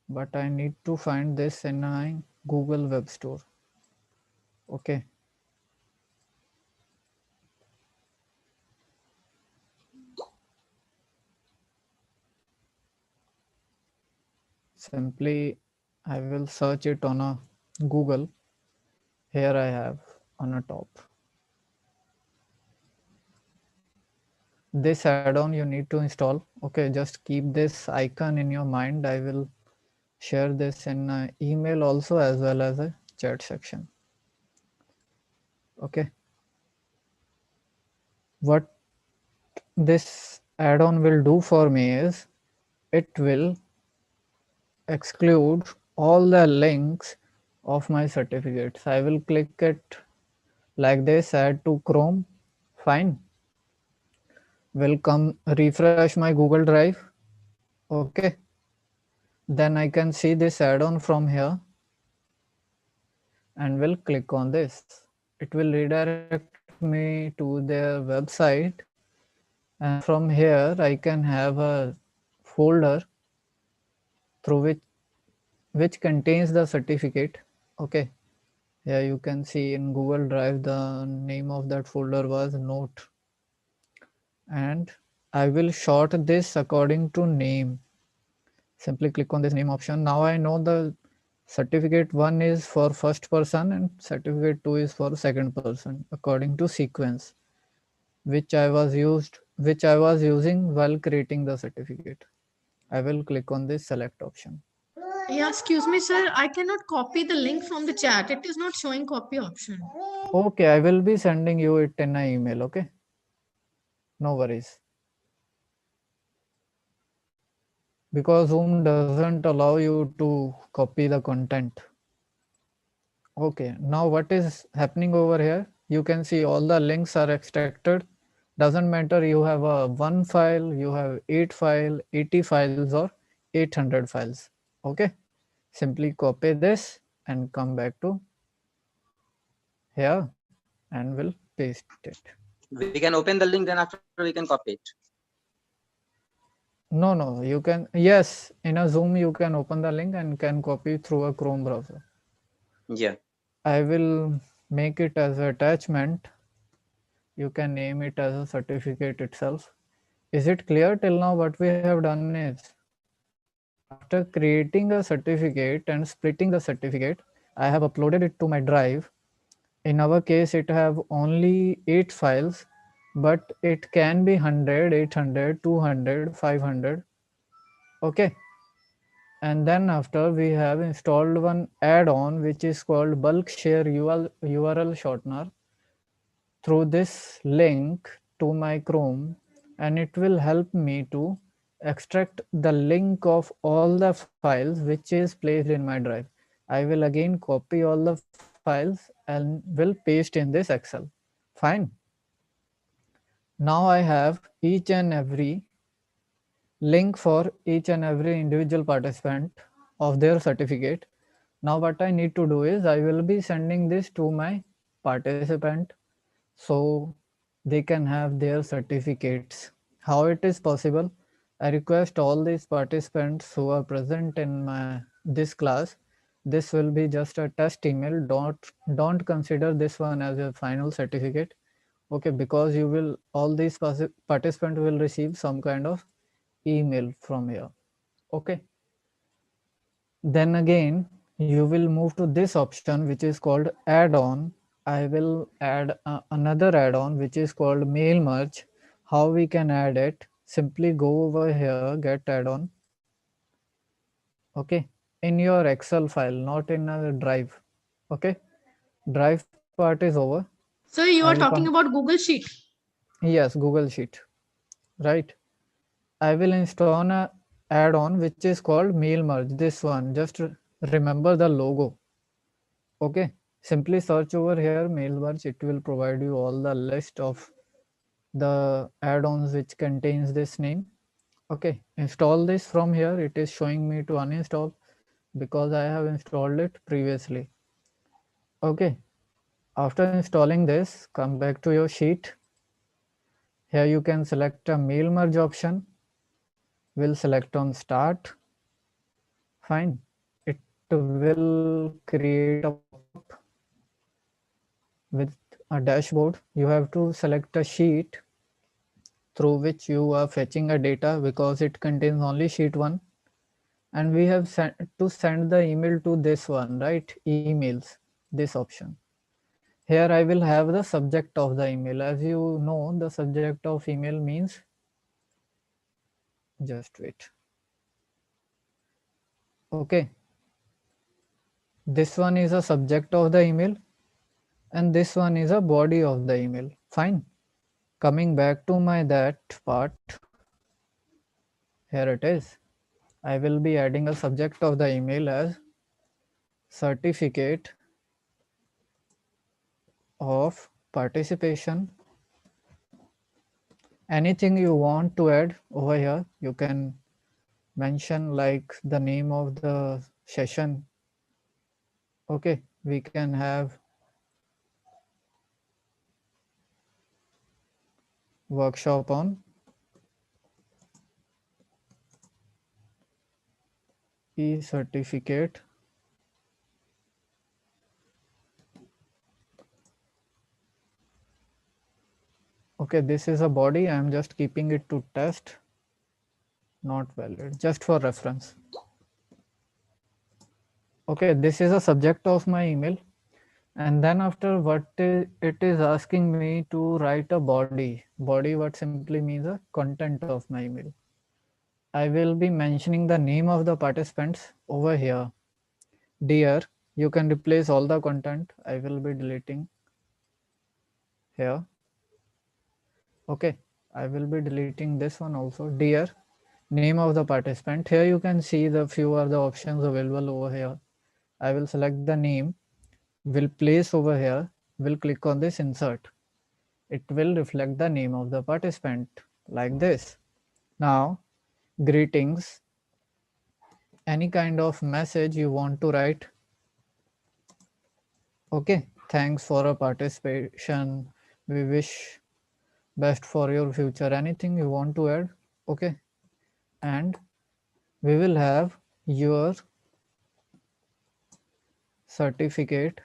but I need to find this in my Google Web Store. Okay. Simply, I will search it on a Google. Here I have on a top. This add-on you need to install. Okay, just keep this icon in your mind. I will share this in an email also, as well as a chat section. Okay. What this add-on will do for me is, it will exclude all the links of my certificates. I will click it like this, add to Chrome. Fine. Will come refresh my Google Drive. Okay. Then I can see this add-on from here and will click on this. It will redirect me to their website, and from here I can have a folder through which contains the certificate. Okay, here you can see in Google Drive the name of that folder was note, and I will sort this according to name. Simply click on this name option. Now I know the certificate 1 is for first person and certificate 2 is for second person, according to sequence which I was using while creating the certificate. I will click on this select option. Yeah, excuse me, sir. I cannot copy the link from the chat. It is not showing copy option. Okay, I will be sending you it in an email. Okay, no worries. Because Zoom doesn't allow you to copy the content. Okay, now what is happening over here? You can see all the links are extracted. Doesn't matter you have a 1 file, you have 8 file, 80 files or 800 files. Okay, simply copy this and come back to here and will paste it. We can open the link, then after we can copy it. No, you can, yes, in a Zoom you can open the link and can copy through a Chrome browser. Yeah. I will make it as an attachment. You can name it as a certificate itself. Is it clear till now? What we have done is, after creating a certificate and splitting the certificate, I have uploaded it to my drive. In our case, it have only 8 files, but it can be 100, 800, 200, 500. Okay. And then after we have installed one add-on which is called bulk share URL shortener through this link to my Chrome, and it will help me to extract the link of all the files which is placed in my drive. I will again copy all the files and will paste in this Excel. Fine. Now I have each and every link for each and every individual participant of their certificate. Now what I need to do is I will be sending this to my participant so they can have their certificates. How it is possible? I request all these participants who are present in this class. This will be just a test email. Don't consider this one as a final certificate. Okay, because you will all these participants will receive some kind of email from here. Okay. Then again, you will move to this option which is called add-on. I will add another add-on which is called mail merge. How we can add it? Simply go over here, get add-on. Okay, in your Excel file, not in a drive. Okay, drive part is over. So you I are will talking about Google Sheet. Yes, Google Sheet, right? I will install a add-on which is called mail merge. This one, just remember the logo. Okay, simply search over here mail merge. It will provide you all the list of the add-ons which contains this name. Okay, install this from here. It is showing me to uninstall because I have installed it previously. Okay, after installing this, come back to your sheet. Here you can select a mail merge option. We'll select on start. Fine. It will create a pop-up with a dashboard. You have to select a sheet through which you are fetching a data because it contains only sheet 1, and we have to send the email to this one, right? Emails, this option. Here I will have the subject of the email. As you know, the subject of email means, just wait. Okay, this one is a subject of the email and this one is a body of the email. Fine. Coming back to my that part, here it is. I will be adding a subject of the email as certificate of participation. Anything you want to add over here, you can mention like the name of the session. Okay, we can have workshop on e-certificate Okay, this is a body. I am just keeping it to test, not valid, just for reference. Okay, this is a subject of my email. And then after it is asking me to write a body. Body what simply means a content of my email. I will be mentioning the name of the participants over here. Dear, you can replace all the content. I will be deleting here. Okay, I will be deleting this one also. Dear, name of the participant. Here you can see the few are the options available over here. I will select the name, will place over here, will click on this insert. It will reflect the name of the participant like this. Now, greetings, any kind of message you want to write. Okay, thanks for a participation. We wish best for your future. Anything you want to add. Okay, and we will have your certificate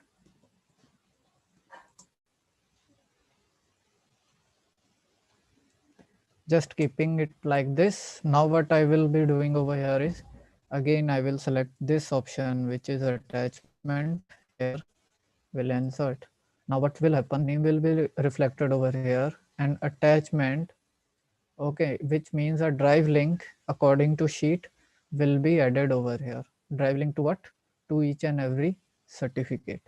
just keeping it like this. Now what I will be doing over here is, again I will select this option which is attachment. Here will insert. Now what will happen? Name will be reflected over here, and attachment, okay, which means a drive link according to sheet will be added over here. Drive link to what? To each and every certificate.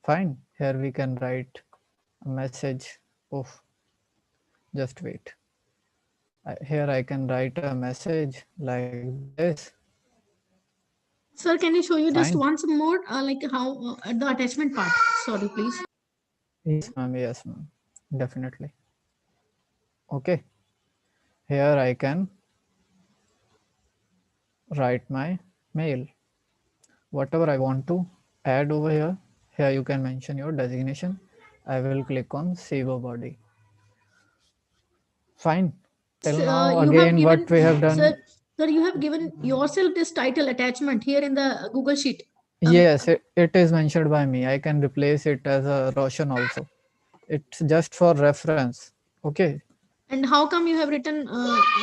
Fine. Here we can write a message of, just wait. Here I can write a message like this. Sir, can you show you just Fine. once more, like how the attachment part? Sorry, please. Yes, ma'am. Yes, ma'am. Definitely. Okay. Here I can write my mail. Whatever I want to add over here, here you can mention your designation. I will click on save a body. Fine. Till now, You have again, given, what we have done. sir, you have given yourself this title attachment here in the Google Sheet. Yes, it is mentioned by me. I can replace it as a Roshan also. It's just for reference. Okay. And how come you have written,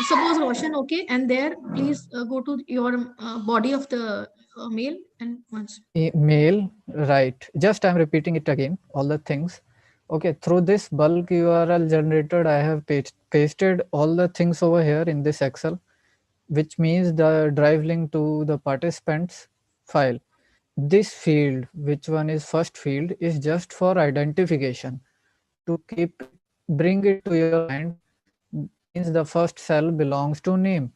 suppose Roshan, okay, and there, please go to your body of the mail and once. Mail, right. Just I'm repeating it again, all the things. Okay, through this bulk URL generated, I have pasted all the things over here in this Excel, which means the drive link to the participants file. This field, which one is first field, is just for identification. To keep it, bring it to your mind, means the first cell belongs to name,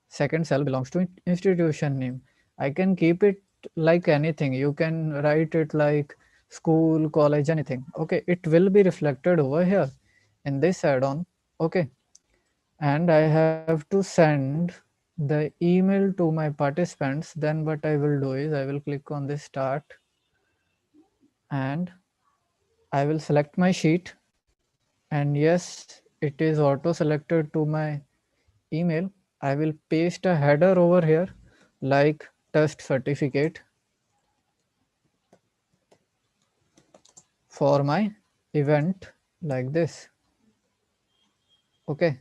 second cell belongs to institution name. I can keep it like anything. You can write it like school, college, anything. Okay, it will be reflected over here in this add-on. Okay, and I have to send the email to my participants. Then what I will do is I will click on this start and I will select my sheet, and yes, it is auto selected to my email. I will paste a header over here like test certificate for my event like this. Okay.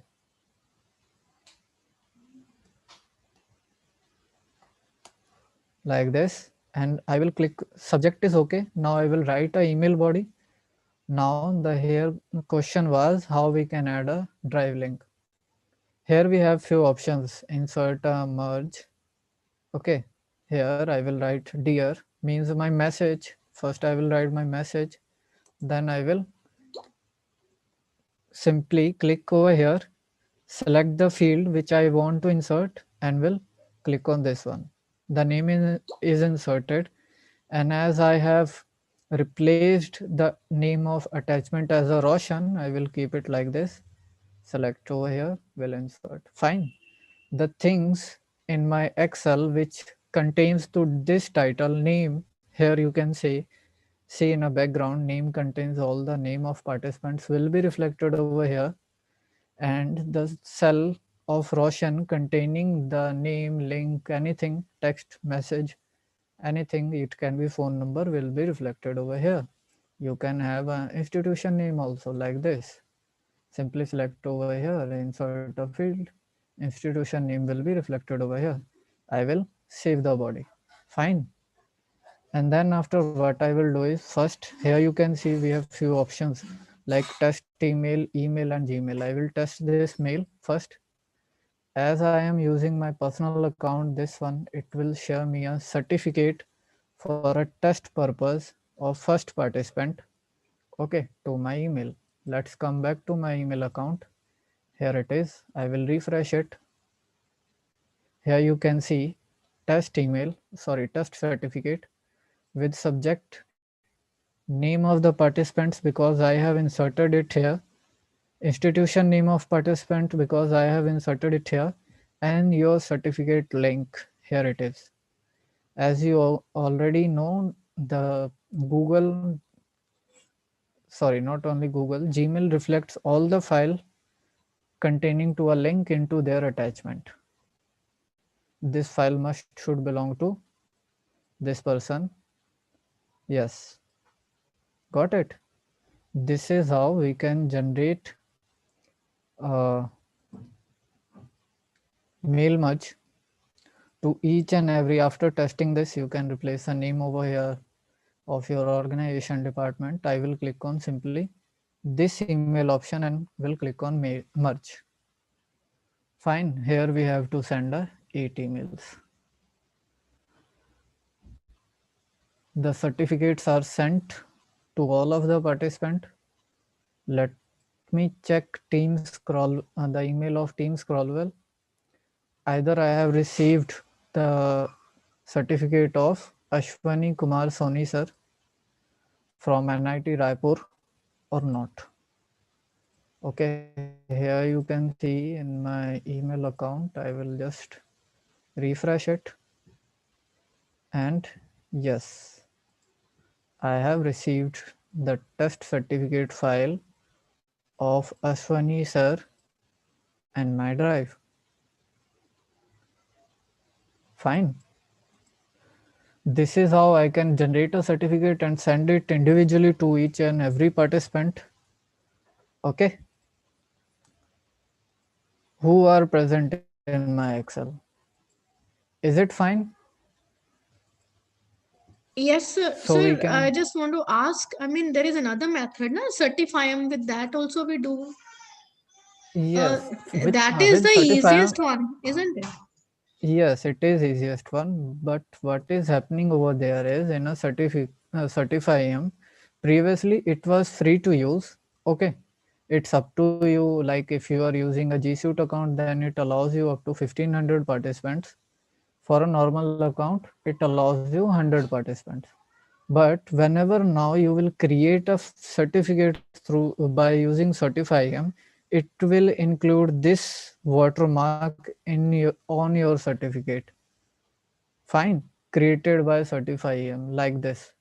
Like this, and I will click subject is okay. Now I will write a email body. Now the here question was how we can add a drive link. Here we have few options, insert a merge. Okay, here I will write dear means my message. First I will write my message, then I will simply click over here, select the field which I want to insert and will click on this one. The name is inserted, and as I have replaced the name of attachment as a Roshan, I will keep it like this. Select over here, will insert. Fine. The things in my Excel which contains to this title name, here you can see in a background name contains all the name of participants will be reflected over here, and the cell of Roshan containing the name, link, anything, text, message, anything, it can be phone number, will be reflected over here. You can have an institution name also like this. Simply select over here, insert a field, institution name will be reflected over here. I will save the body. Fine. And then after what I will do is first here you can see we have few options like test email, email and Gmail. I will test this mail first. As I am using my personal account, this one, it will share me a certificate for a test purpose of first participant. Okay, to my email. Let's come back to my email account. Here it is. I will refresh it. Here you can see test email, sorry, test certificate with subject name of the participants because I have inserted it here. Institution name of participant because I have inserted it here, and your certificate link. Here it is. As you already know, the Google, sorry, not only Google, Gmail reflects all the file containing to a link into their attachment. This file should belong to this person. Yes, got it. This is how we can generate mail merge to each and every. After testing this, you can replace a name over here, of your organization department, I will click on simply this email option and will click on merge. Fine, here we have to send 8 emails. The certificates are sent to all of the participants. Let me check the email of Team Scrollwell. Either I have received the certificate of Ashwani Kumar Soni sir from NIT Raipur or not. Okay, here you can see in my email account, I will just refresh it. And yes, I have received the test certificate file of Ashwani sir and my drive. Fine. This is how I can generate a certificate and send it individually to each and every participant. Okay. Who are present in my Excel? Is it fine? Yes, sir. So we Sir, can- I just want to ask, I mean, there is another method, na? Certify them with that also we do. Yes. That is with the Certify, easiest one, isn't it? yes, it is easiest one. But what is happening over there is in a Certify-M, previously it was free to use. Okay. It's up to you. Like if you are using a G Suite account, then it allows you up to 1500 participants. For a normal account, it allows you 100 participants. But whenever now you will create a certificate through by using Certify-M, it will include this watermark on your certificate. Fine, created by Certify-M like this,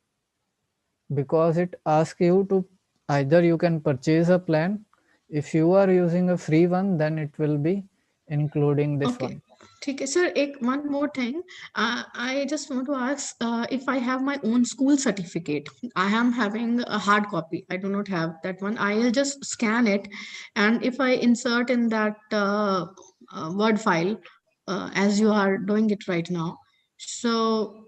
because it asks you to either you can purchase a plan. If you are using a free one, then it will be including this Okay. one. Okay, sir, one more thing. I just want to ask if I have my own school certificate. I am having a hard copy. I do not have that one. I'll just scan it. And if I insert in that Word file, as you are doing it right now, so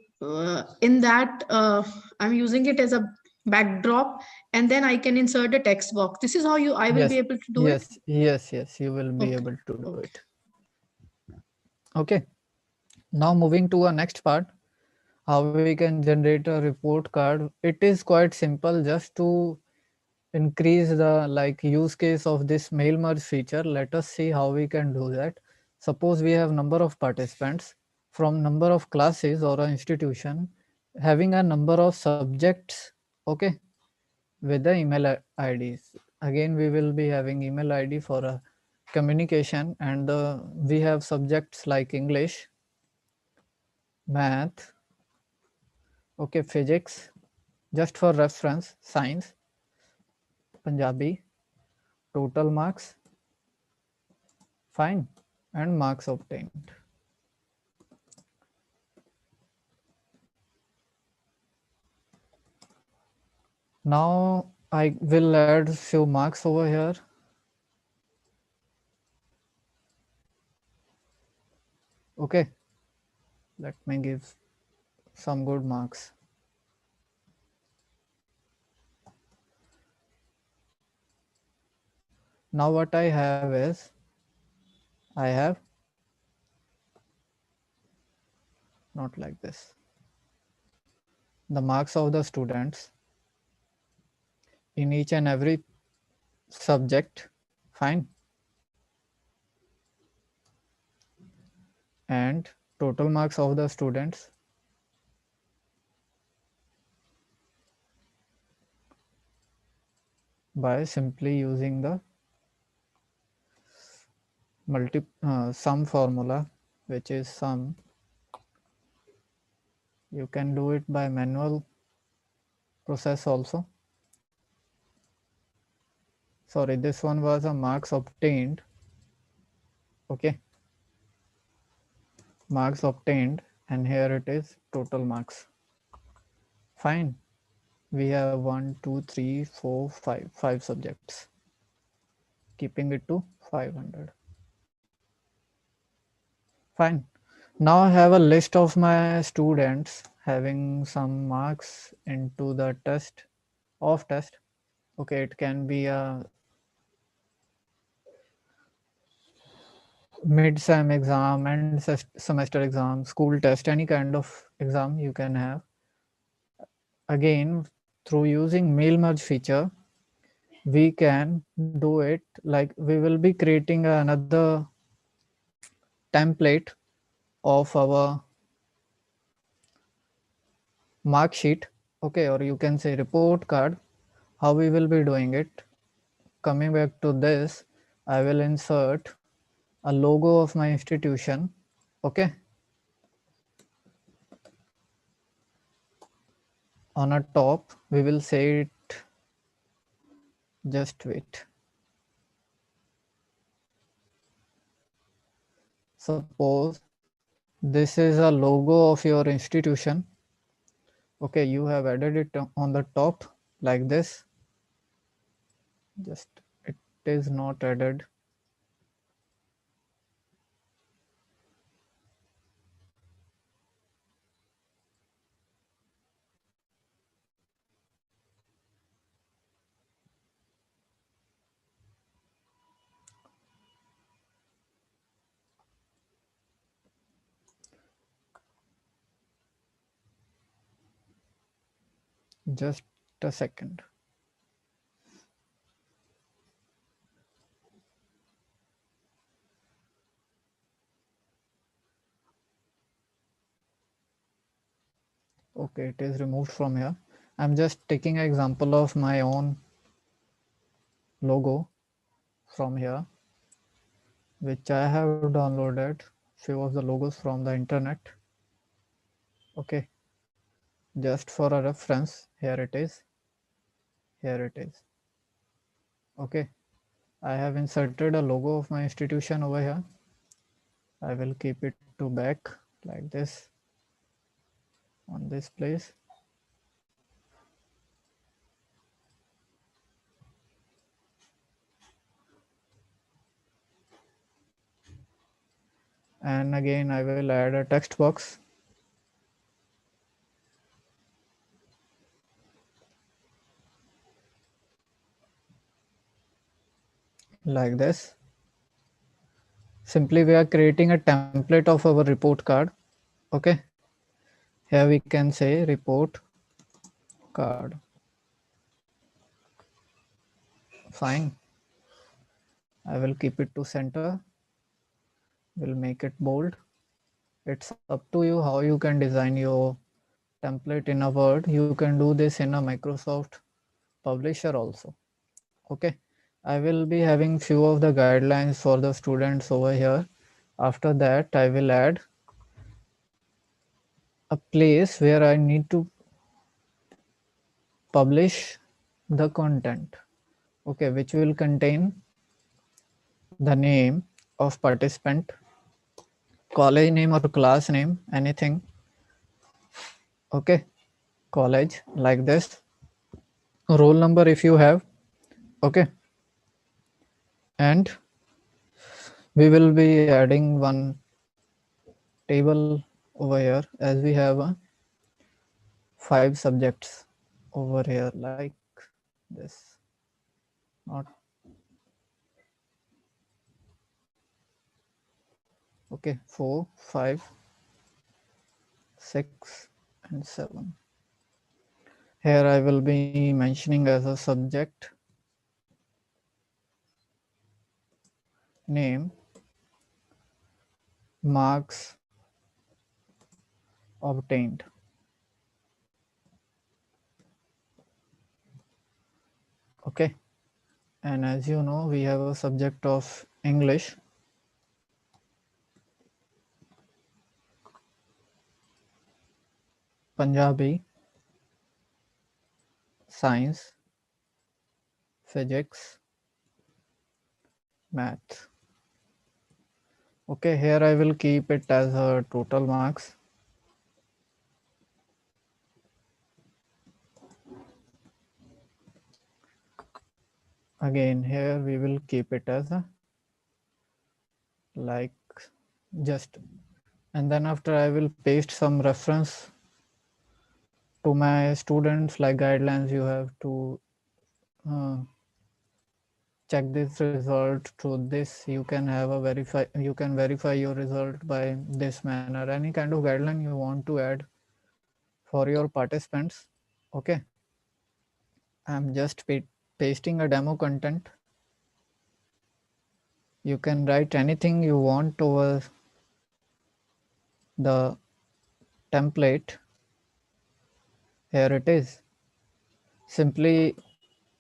in that, I'm using it as a backdrop, and then I can insert a text box. This is how I will be able to do it. Yes, you will be Okay. able to do it. Okay. Now moving to our next part, how we can generate a report card. It is quite simple. Just to increase the use case of this mail merge feature, let us see how we can do that. Suppose we have number of participants from number of classes or an institution having a number of subjects, okay, with the email IDs. Again, we will be having email ID for a communication, and we have subjects like English, math, okay, physics, just for reference, science, Punjabi, total marks, fine, and marks obtained. Now I will add few marks over here. Okay, let me give some good marks. Now what I have is, I have not like this, the marks of the students in each and every subject, fine, and total marks of the students by simply using the sum formula, which is sum. You can do it by manual process also. Sorry, this one was a marks obtained. Okay, marks obtained, and here it is total marks. Fine, we have 1 2 3 4 5 subjects, keeping it to 500. Fine. Now I have a list of my students having some marks into the test of test. Okay, it can be a mid-sem exam and semester exam, school test, any kind of exam you can have. Again, through using mail merge feature, we can do it like we will be creating another template of our mark sheet, okay, or you can say report card. How we will be doing it? Coming back to this, I will insert a logo of my institution, okay. On a top, we will say it, just wait. Suppose this is a logo of your institution. Okay, you have added it on the top like this. Just it is not added. Just a second. Okay, it is removed from here. I'm just taking an example of my own logo from here, which I have downloaded few of the logos from the internet. Okay, just for a reference, here it is. Here it is. Okay, I have inserted a logo of my institution over here. I will keep it to back like this on this place. And again, I will add a text box. Like this. Simply we are creating a template of our report card. Okay. Here we can say report card. Fine. I will keep it to center. Will make it bold. It's up to you how you can design your template in a Word. You can do this in a Microsoft Publisher also. Okay. I will be having few of the guidelines for the students over here. After that, I will add a place where I need to publish the content, okay, which will contain the name of participant, college name or class name, anything, okay, college like this, roll number if you have, okay, and we will be adding one table over here as we have 5 subjects over here like this, not okay, 4, 5, 6 and 7. Here I will be mentioning as a subject name, marks obtained. Okay, and as you know, we have a subject of English. Punjabi, science, physics, math. Okay, here I will keep it as a total marks. Again, here we will keep it as a like just, and then after I will paste some reference to my students, like guidelines, you have to check this result to this. You can have a you can verify your result by this manner. Any kind of guideline you want to add for your participants. Okay. I'm just pasting a demo content. You can write anything you want over the template. Here it is. Simply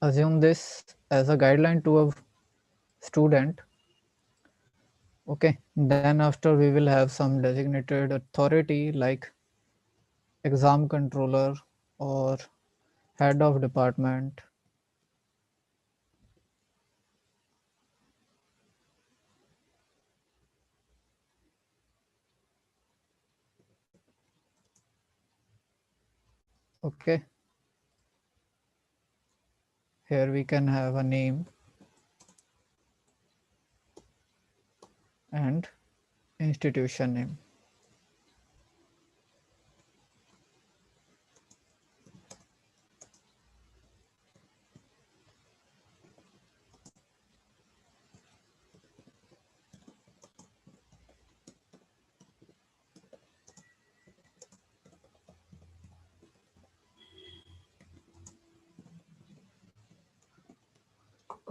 assume this as a guideline to a student. Okay, then after we will have some designated authority like exam controller or head of department. Okay, here we can have a name and institution name.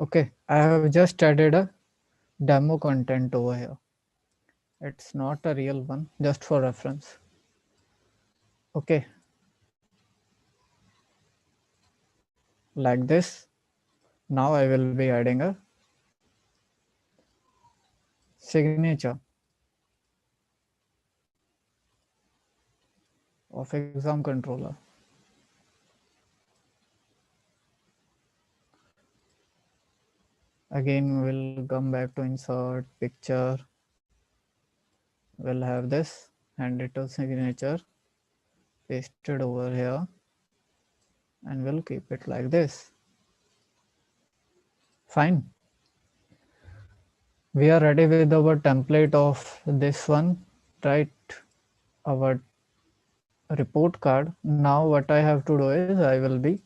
Okay, I have just added a demo content over here. It's not a real one, just for reference. Okay, like this. Now I will be adding a signature of exam controller. Again, we'll come back to insert picture. We'll have this handwritten signature pasted over here and we'll keep it like this. Fine. We are ready with our template of this one, right? Our report card. Now what I have to do is I will be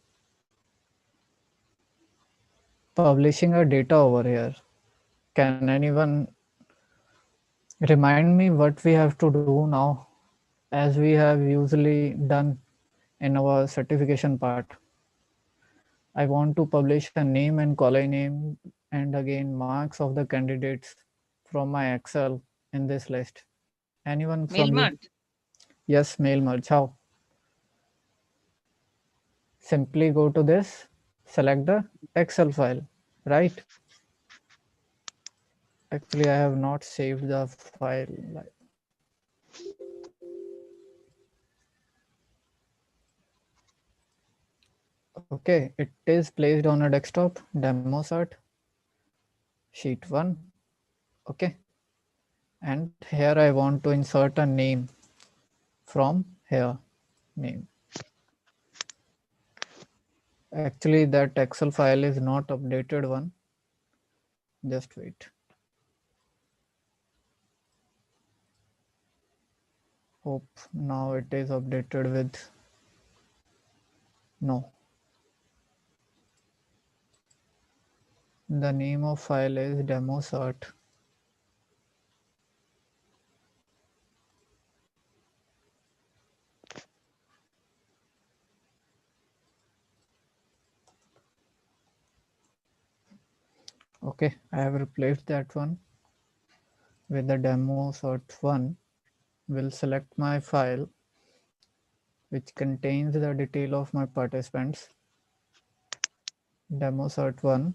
publishing a data over here. Can anyone remind me what we have to do now, as we have usually done in our certification part? I want to publish a name and college name and again marks of the candidates from my Excel in this list. Anyone from Mail you? merge. Yes, mail merge. How? Simply go to this, select the Excel file, right? Actually, I have not saved the file. Okay, it is placed on a desktop, demo cert, sheet 1. Okay, and here I want to insert a name from here, name. Actually, that Excel file is not updated one. Just wait. Hope now it is updated with no. The name of file is demo cert. Okay, I have replaced that one with the demo cert 1. Will select my file which contains the detail of my participants. Demo cert 1.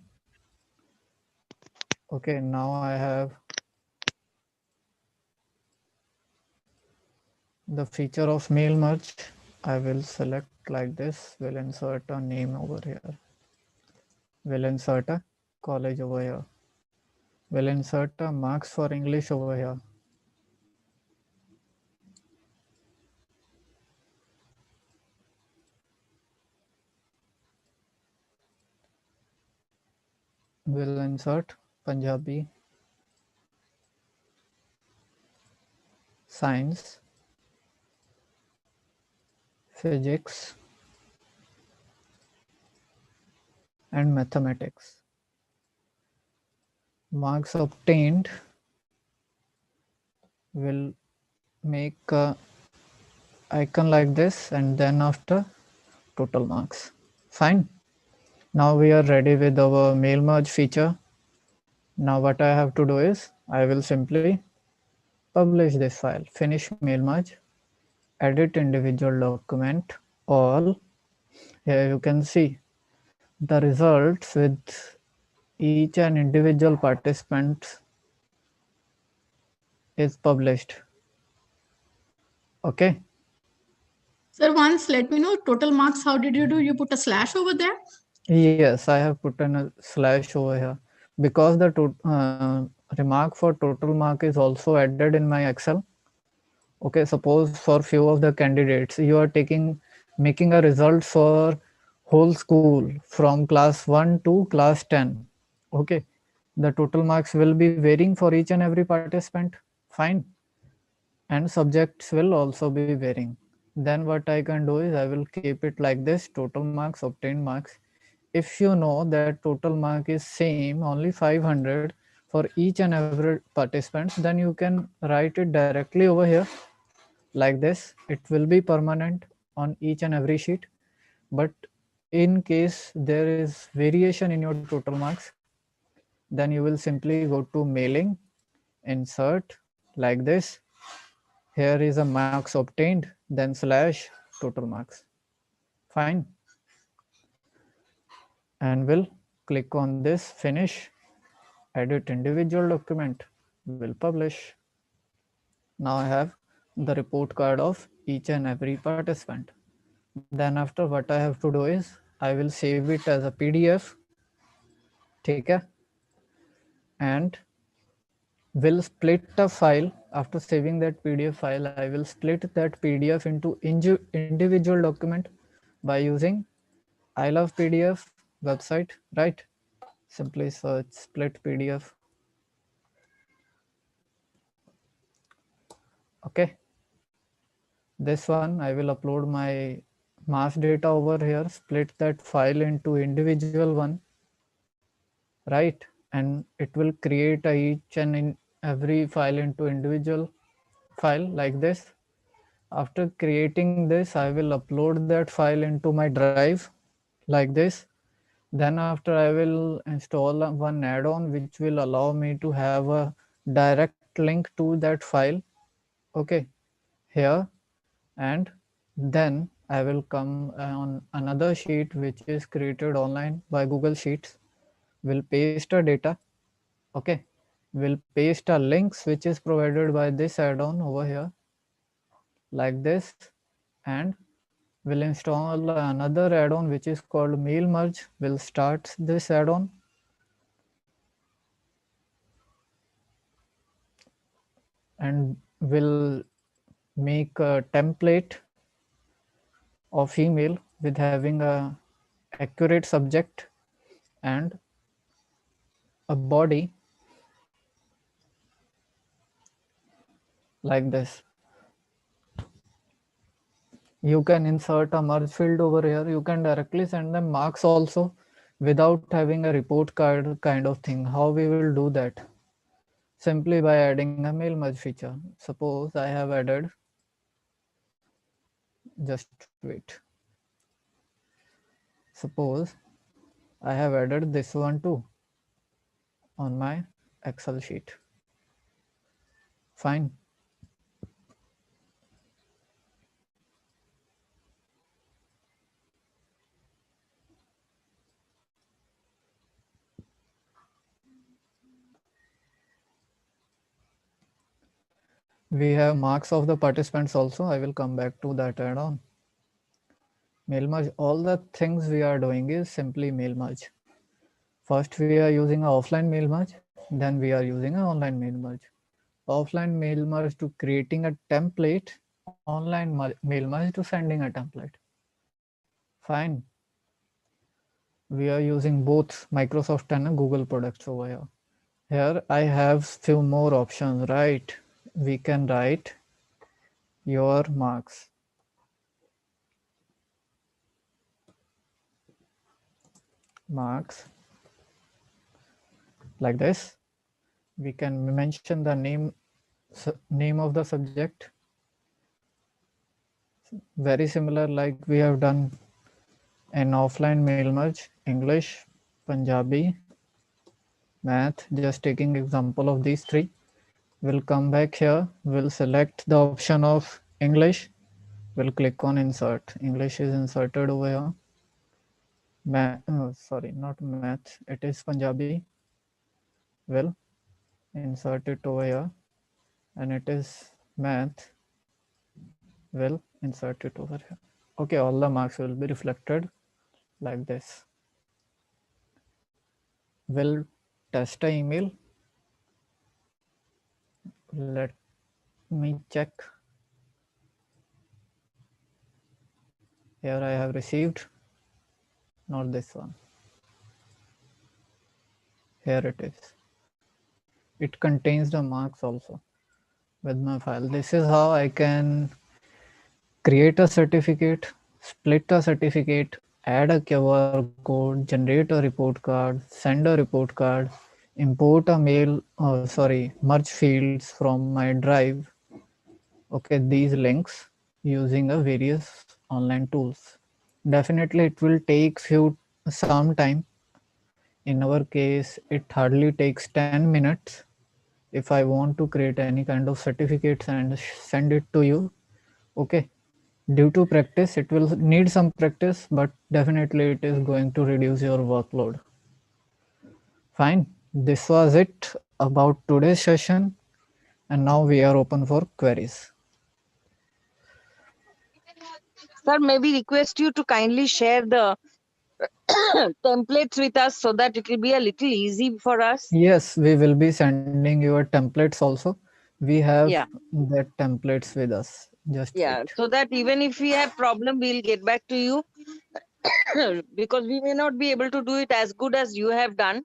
Okay, now I have the feature of mail merge. I will select like this. Will insert a name over here. Will insert a college over here. Will insert a marks for English over here. Will insert Punjabi, science, physics, and mathematics. Marks obtained will make a icon like this, and then after total marks. Fine. Now we are ready with our mail merge feature. Now what I have to do is I will simply publish this file, finish mail merge, edit individual document, all. Here you can see the results with each and individual participant is published. Okay. Sir, once let me know total marks. How did you do? You put a slash over there? Yes, I have put in a slash over here because the remark for total mark is also added in my Excel. Okay, suppose for few of the candidates you are making a result for whole school from class 1 to class 10. Okay, the total marks will be varying for each and every participant. Fine. And subjects will also be varying. Then what I can do is I will keep it like this: total marks, obtained marks. If you know that total mark is same, only 500 for each and every participants, then you can write it directly over here like this. It will be permanent on each and every sheet. But in case there is variation in your total marks, then you will simply go to mailing, insert like this. Here is a marks obtained, then slash total marks. Fine. And we'll click on this, finish, edit individual document, will publish. Now I have the report card of each and every participant. Then after, what I have to do is I will save it as a PDF. ठीक है? And will split the file. After saving that PDF file, I will split that PDF into individual document by using I Love PDF website, right? Simply search split PDF. Okay. This one, I will upload my mass data over here, split that file into individual one, right? And it will create each and every file into individual file like this. After creating this, I will upload that file into my drive like this. Then after, I will install one add-on which will allow me to have a direct link to that file. Okay, here. And then I will come on another sheet which is created online by Google Sheets. Will paste a data. Okay, will paste a links which is provided by this add-on over here like this, and will install another add-on which is called mail merge. Will start this add-on, and will make a template of email with having a accurate subject and a body like this. You can insert a merge field over here. You can directly send them marks also without having a report card kind of thing. How we will do that? Simply by adding a mail merge feature. Suppose I have added, just wait. Suppose I have added this one too on my Excel sheet. Fine. We have marks of the participants also. I will come back to that add-on. Mail merge, all the things we are doing is simply mail merge. First, we are using an offline mail merge. Then we are using an online mail merge. Offline mail merge to creating a template. Online mail merge to sending a template. Fine. We are using both Microsoft and Google products over here. Here I have few more options, right? We can write your marks. marks like this. We can mention the name of the subject. Very similar like we have done an offline mail merge, English, Punjabi, math, just taking example of these three. We'll come back here, we'll select the option of English, we'll click on insert. English is inserted over here. Sorry, not math, it is Punjabi. We'll insert it over here, and it is math. We'll insert it over here. Okay, all the marks will be reflected like this. We'll test an email. Let me check. Here I have received, not this one. Here it is. It contains the marks also with my file. This is how I can create a certificate, split a certificate, add a QR code, generate a report card, send a report card, import a merge fields from my drive. Okay, these links using a various online tools. Definitely it will take some time. In our case, it hardly takes 10 minutes. If I want to create any kind of certificates and send it to you, okay, due to practice, it will need some practice, but definitely it is going to reduce your workload. Fine, this was it about today's session, and now we are open for queries. Sir, maybe request you to kindly share the templates with us so that it will be a little easy for us. Yes, we will be sending your templates also. We have Yeah. that templates with us. Just Yeah, wait. so that even if we have problem, we'll get back to you because we may not be able to do it as good as you have done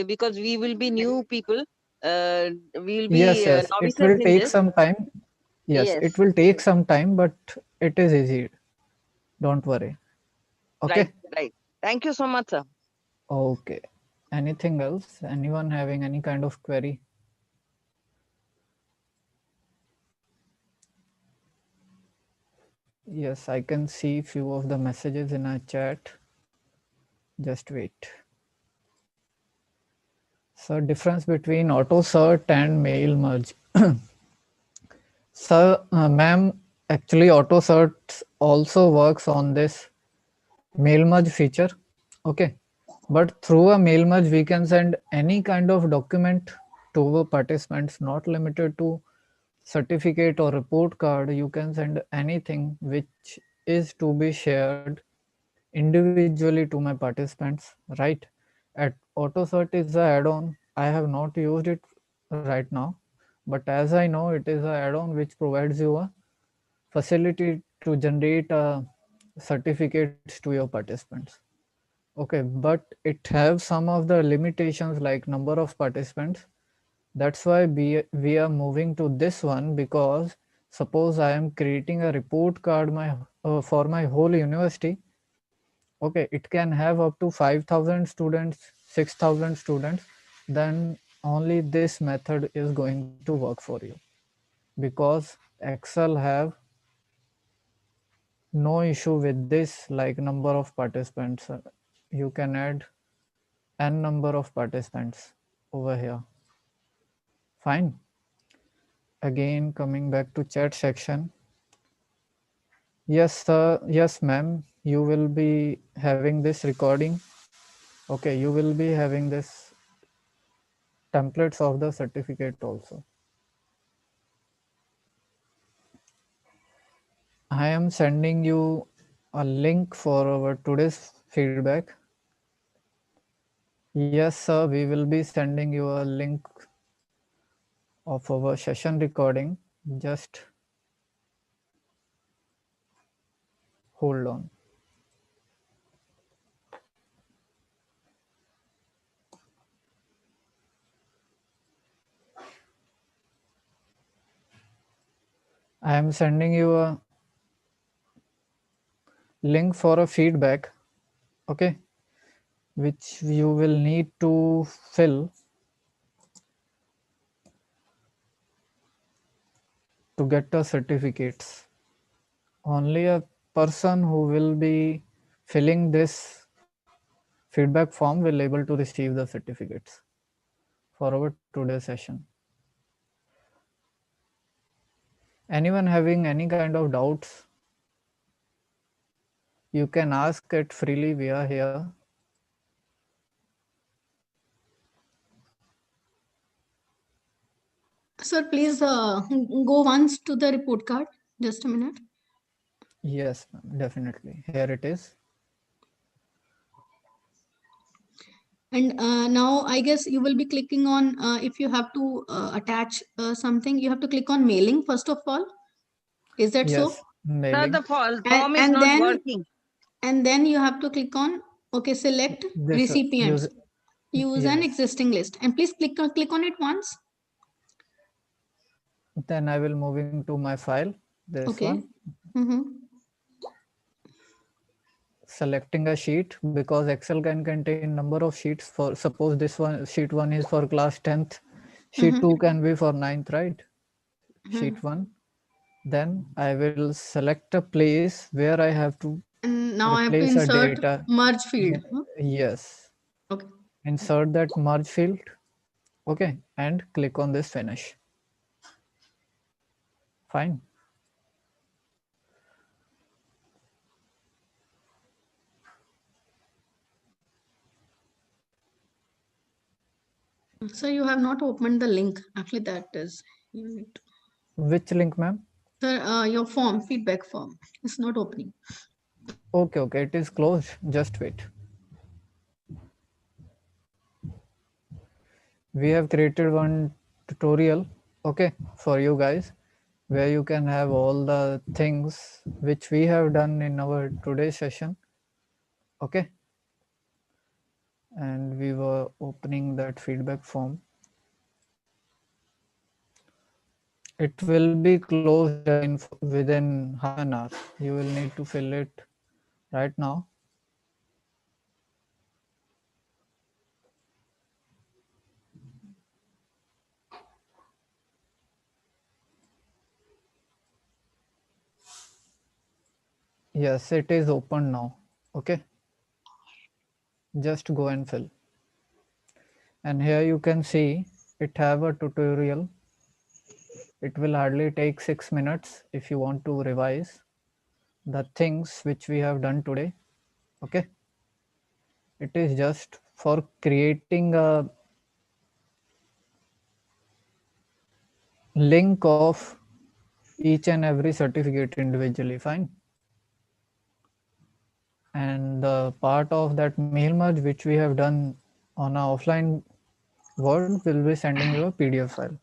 because we will be new people. We will be Yes, it novices will in take this. some time. Yes, Yes. it will take some time, but it is easy. Don't worry. Okay. Right. Thank you so much, sir. Okay. Anything else? Anyone having any kind of query? Yes, I can see few of the messages in our chat. Just wait. So difference between auto cert and mail merge. So, ma'am, actually auto cert also works on this mail merge feature. Okay. But through a mail merge, we can send any kind of document to our participants, not limited to certificate or report card. You can send anything which is to be shared individually to my participants, right? At AutoCert is the add-on. I have not used it right now, but as I know, it is an add-on which provides you a facility to generate certificates to your participants. Okay, but it has some of the limitations like number of participants. That's why we are moving to this one, because suppose I am creating a report card for my whole university. Okay, it can have up to 5,000 students, 6,000 students. Then only this method is going to work for you, because Excel have no issue with this, like number of participants. You can add n number of participants over here. Fine. Again, coming back to chat section. Yes, sir. Yes, ma'am. You will be having this recording. Okay, you will be having this templates of the certificate also. I am sending you a link for our today's feedback. Yes, sir. We will be sending you a link of our session recording. Just hold on. I am sending you a link for a feedback. Okay. which you will need to fill to get the certificates. Only a person who will be filling this feedback form will able to receive the certificates for our today's session. Anyone having any kind of doubts, you can ask it freely. We are here. Sir, please go once to the report card. Just a minute. Yes, ma'am, definitely. Here it is. And now I guess you will be clicking on, if you have to attach something, you have to click on mailing first of all. Is that so? Yes, Sir, mailing. the form is not working. And then you have to click on, okay, select This recipients. Use an yes. existing list. And please click on it once. Then I will moving to my file. This Okay. one. Selecting a sheet, because Excel can contain number of sheets. For suppose this one, sheet 1 is for class 10th, sheet 2 can be for 9th, right? Sheet 1. Then I will select a place where I have to And now I have to replace a insert data. merge field. Yes. Okay. Insert that merge field. Okay. And click on this finish. Fine. So you have not opened the link. Actually, that is, you need to. Which link, ma'am? Sir, your form, feedback form, is not opening. Okay, okay. It is closed. Just wait. We have created one tutorial, okay, for you guys, where you can have all the things which we have done in our today's session, okay. And we were opening that feedback form. It will be closed within half an hour. You will need to fill it right now. Yes, it is open now. Okay. Just go and fill. And here you can see it have a tutorial. It will hardly take 6 minutes if you want to revise the things which we have done today. Okay. It is just for creating a link of each and every certificate individually. Fine. And the part of that mail merge which we have done on our offline Word will be sending you a PDF file.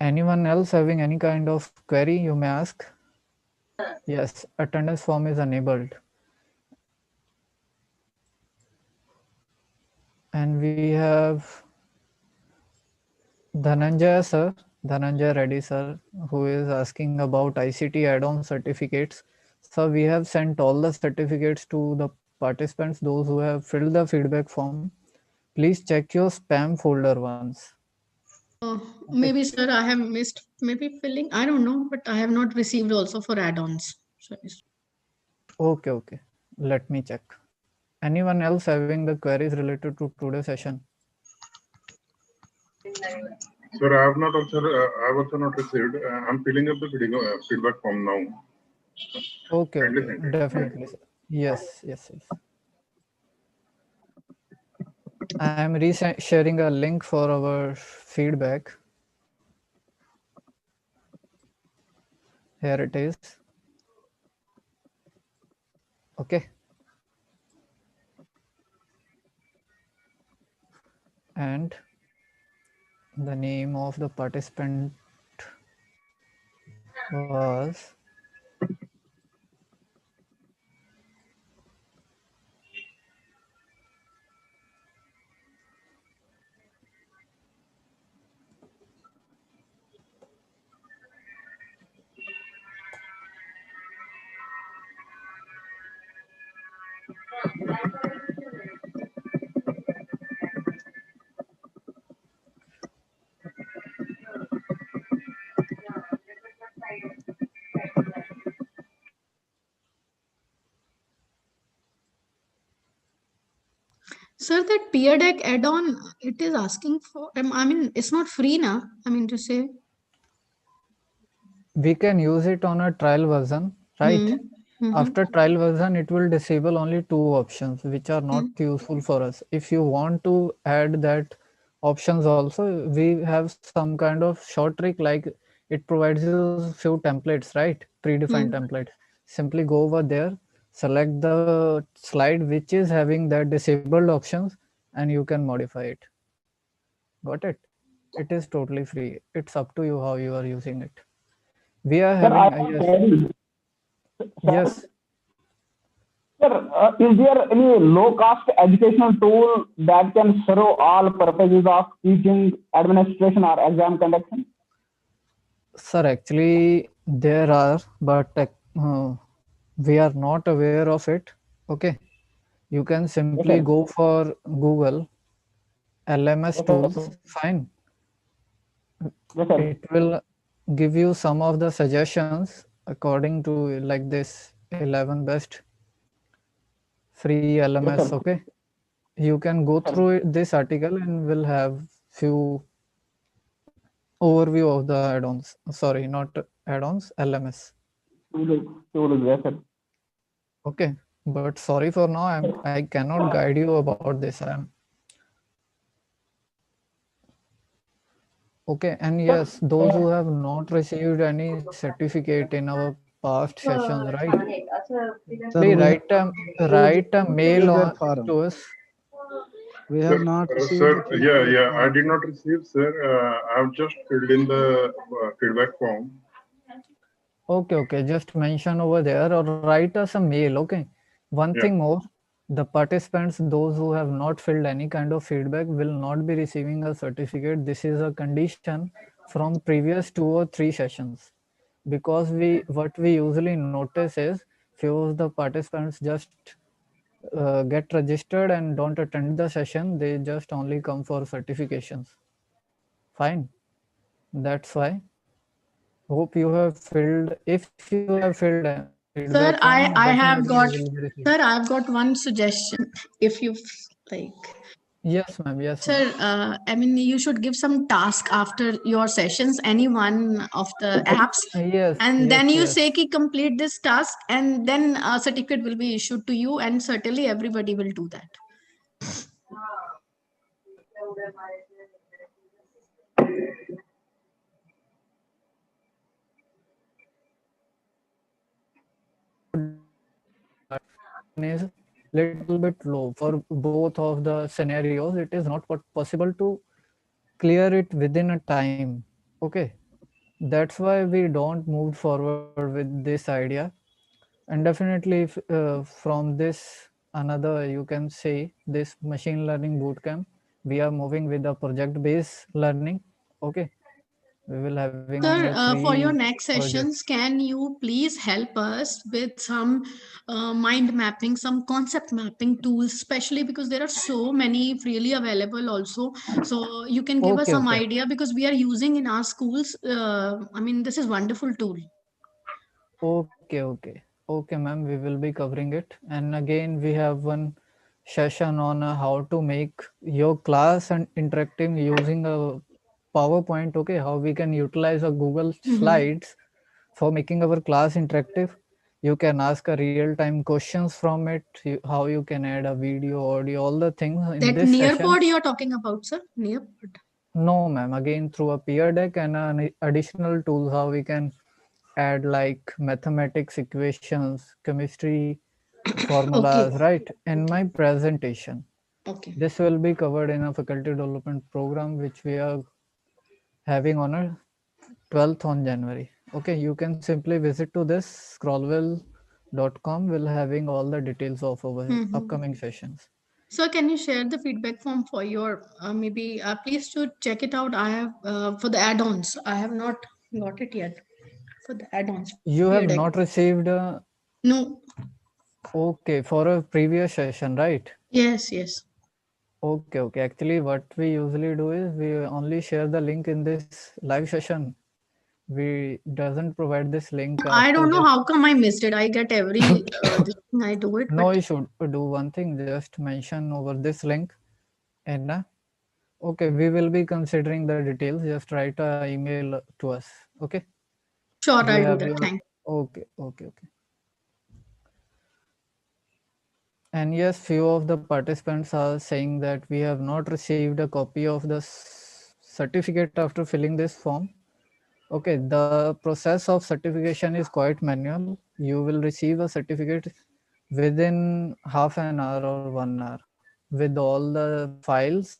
Anyone else having any kind of query, you may ask. Yes, attendance form is enabled. And we have Dhananjay sir, Dhananjay Reddy sir, who is asking about ICT add-on certificates. So we have sent all the certificates to the participants, those who have filled the feedback form. Please check your spam folder once. Maybe, sir, I have missed maybe filling. I don't know, but I have not received also for add-ons. Okay, okay. Let me check. Anyone else having the queries related to today's session? Sir, I have also not received. I'm filling up the feedback form now. Okay, Kindly okay. send it. Definitely, sir. Yes, yes, yes. I am sharing a link for our feedback. Here it is. Okay. And the name of the participant was Sir, that peer deck add-on, it is asking for, I mean, it's not free now. I mean to say. We can use it on a trial version, right? After trial version, it will disable only 2 options, which are not useful for us. If you want to add that options also, we have some kind of short trick, like it provides you few templates, right? Predefined templates. Simply go over there, select the slide which is having that disabled options, and you can modify it. Got it? It is totally free. It's up to you how you are using it. We are Sir, I having have queried. yes. Sir, is there any low-cost educational tool that can serve all purposes of teaching, administration, or exam conduction? Sir, actually there are, but we are not aware of it. Okay, you can simply sir. go for Google LMS Yes, tools. sir. Fine, Yes, sir. it will give you some of the suggestions according to like this 11 best free LMS. Yes, sir. Okay, you can go Sir. through this article and will have few overview of the add-ons. Sorry, not add-ons, LMS. Tools, yes, sir. Okay, but sorry for now, I cannot guide you about this. Okay, and yes, those who have not received any certificate in our past sessions, right? Sir, Please we write a mail feedback form. to us. We have not received Sir, the feedback I form. did not receive, sir. I have just filled in the feedback form. Okay, just mention over there or write us a mail. Okay, one thing more, the participants, those who have not filled any kind of feedback, will not be receiving a certificate. This is a condition from previous 2 or 3 sessions, because what we usually notice is few of the participants just get registered and don't attend the session. They just only come for certifications. Fine, that's why. Hope you have filled. If you have filled a feedback Sir, form, I definitely have you got, will be receiving. sir, I've got one suggestion. If you like, Yes, ma'am. Yes, ma'am. sir, I mean, you should give some task after your sessions, any one of the apps, Yes, and then you yes. say ki complete this task, and then a certificate will be issued to you, and certainly everybody will do that. Is little bit low for both of the scenarios. It is not possible to clear it within a time. Okay, that's why we don't move forward with this idea. And definitely from this another, you can say, this machine learning bootcamp, we are moving with the project based learning. Okay, we will having only Sir, 3 for your next projects. sessions, can you please help us with some mind mapping, some concept mapping tools, especially because there are so many freely available also. So you can give us some idea, because we are using in our schools. I mean, this is wonderful tool. Okay, ma'am, we will be covering it. And again, we have one session on how to make your class and interactive using a PowerPoint. Okay, how we can utilize a Google Slides for making our class interactive. You can ask a real-time questions from it, how you can add a video, audio, all the things in That this session. Nearpod you're talking about, sir? Nearpod? No, ma'am. Again, through a peer deck and an additional tools, how we can add like mathematics equations, chemistry formulas, right? In my presentation. Okay. This will be covered in a faculty development program, which we are having on a 12th on January. Okay, you can simply visit to this scrollwell.com. We'll having all the details of our upcoming sessions. So can you share the feedback form for your maybe please to check it out. I have for the add-ons. I have not got it yet for the add-ons. You have not received no. Okay, for a previous session, right? Yes. Okay. Actually, what we usually do is we only share the link in this live session. we doesn't provide this link I after don't know just how come I missed it. I get every this thing I do it, no, but you should do one thing, just mention over this link and okay, we will be considering the details. Just write a email to us. Okay. sure, We I'll do have that. your Thank okay. And yes, few of the participants are saying that we have not received a copy of the certificate after filling this form. Okay, the process of certification is quite manual. You will receive a certificate within half an hour or 1 hour with all the files,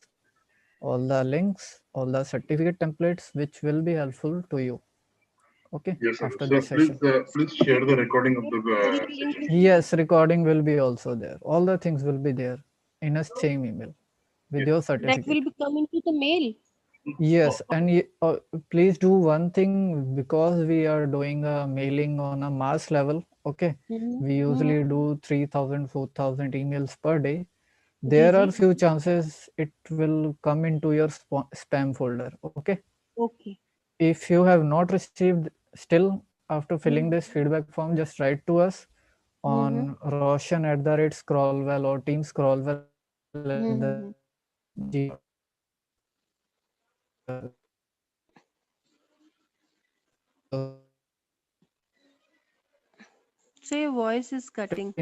all the links, all the certificate templates, which will be helpful to you. Okay, Yes, sir. after So this session. please share the recording of the session. Yes, recording will be also there. All the things will be there in a same email with your That certificate. will be coming to the mail. Yes, and please do one thing, because we are doing a mailing on a mass level. Okay, we usually do 3,000, 4,000 emails per day. There are few chances it will come into your spam folder. Okay, Okay. if you have not received still after filling this feedback form, just write to us on Roshan@scrollwell or Team Scrollwell So your voice is cutting.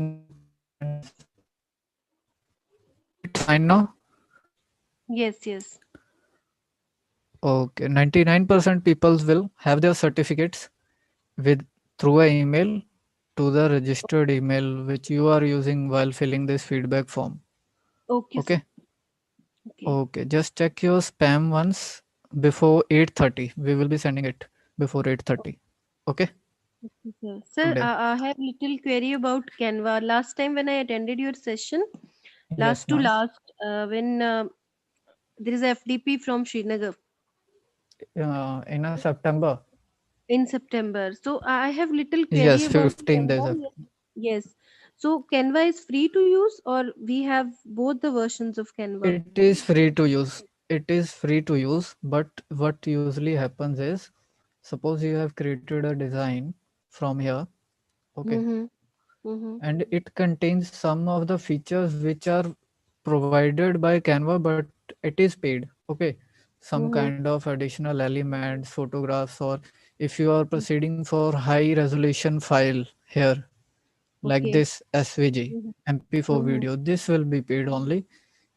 Fine now. Yes. Okay, 99% people will have their certificates with through an email to the registered email which you are using while filling this feedback form. Okay. Okay. Okay. Okay, just check your spam once before 8:30. We will be sending it before 8:30. Okay. Okay, sir, Today. I have little query about Canva. Last time when I attended your session, Yes, ma'am. when there is a FDP from Srinagar In a September. in September. So I have little query Yes, about 15 days. Canva. Yes. So Canva is free to use, or we have both the versions of Canva? It is free to use. It is free to use, but what usually happens is, suppose you have created a design from here. Okay. And it contains some of the features which are provided by Canva, but it is paid. Okay, some kind of additional elements, photographs, or if you are proceeding for high resolution file here, like Okay. this SVG MP4 video, this will be paid only.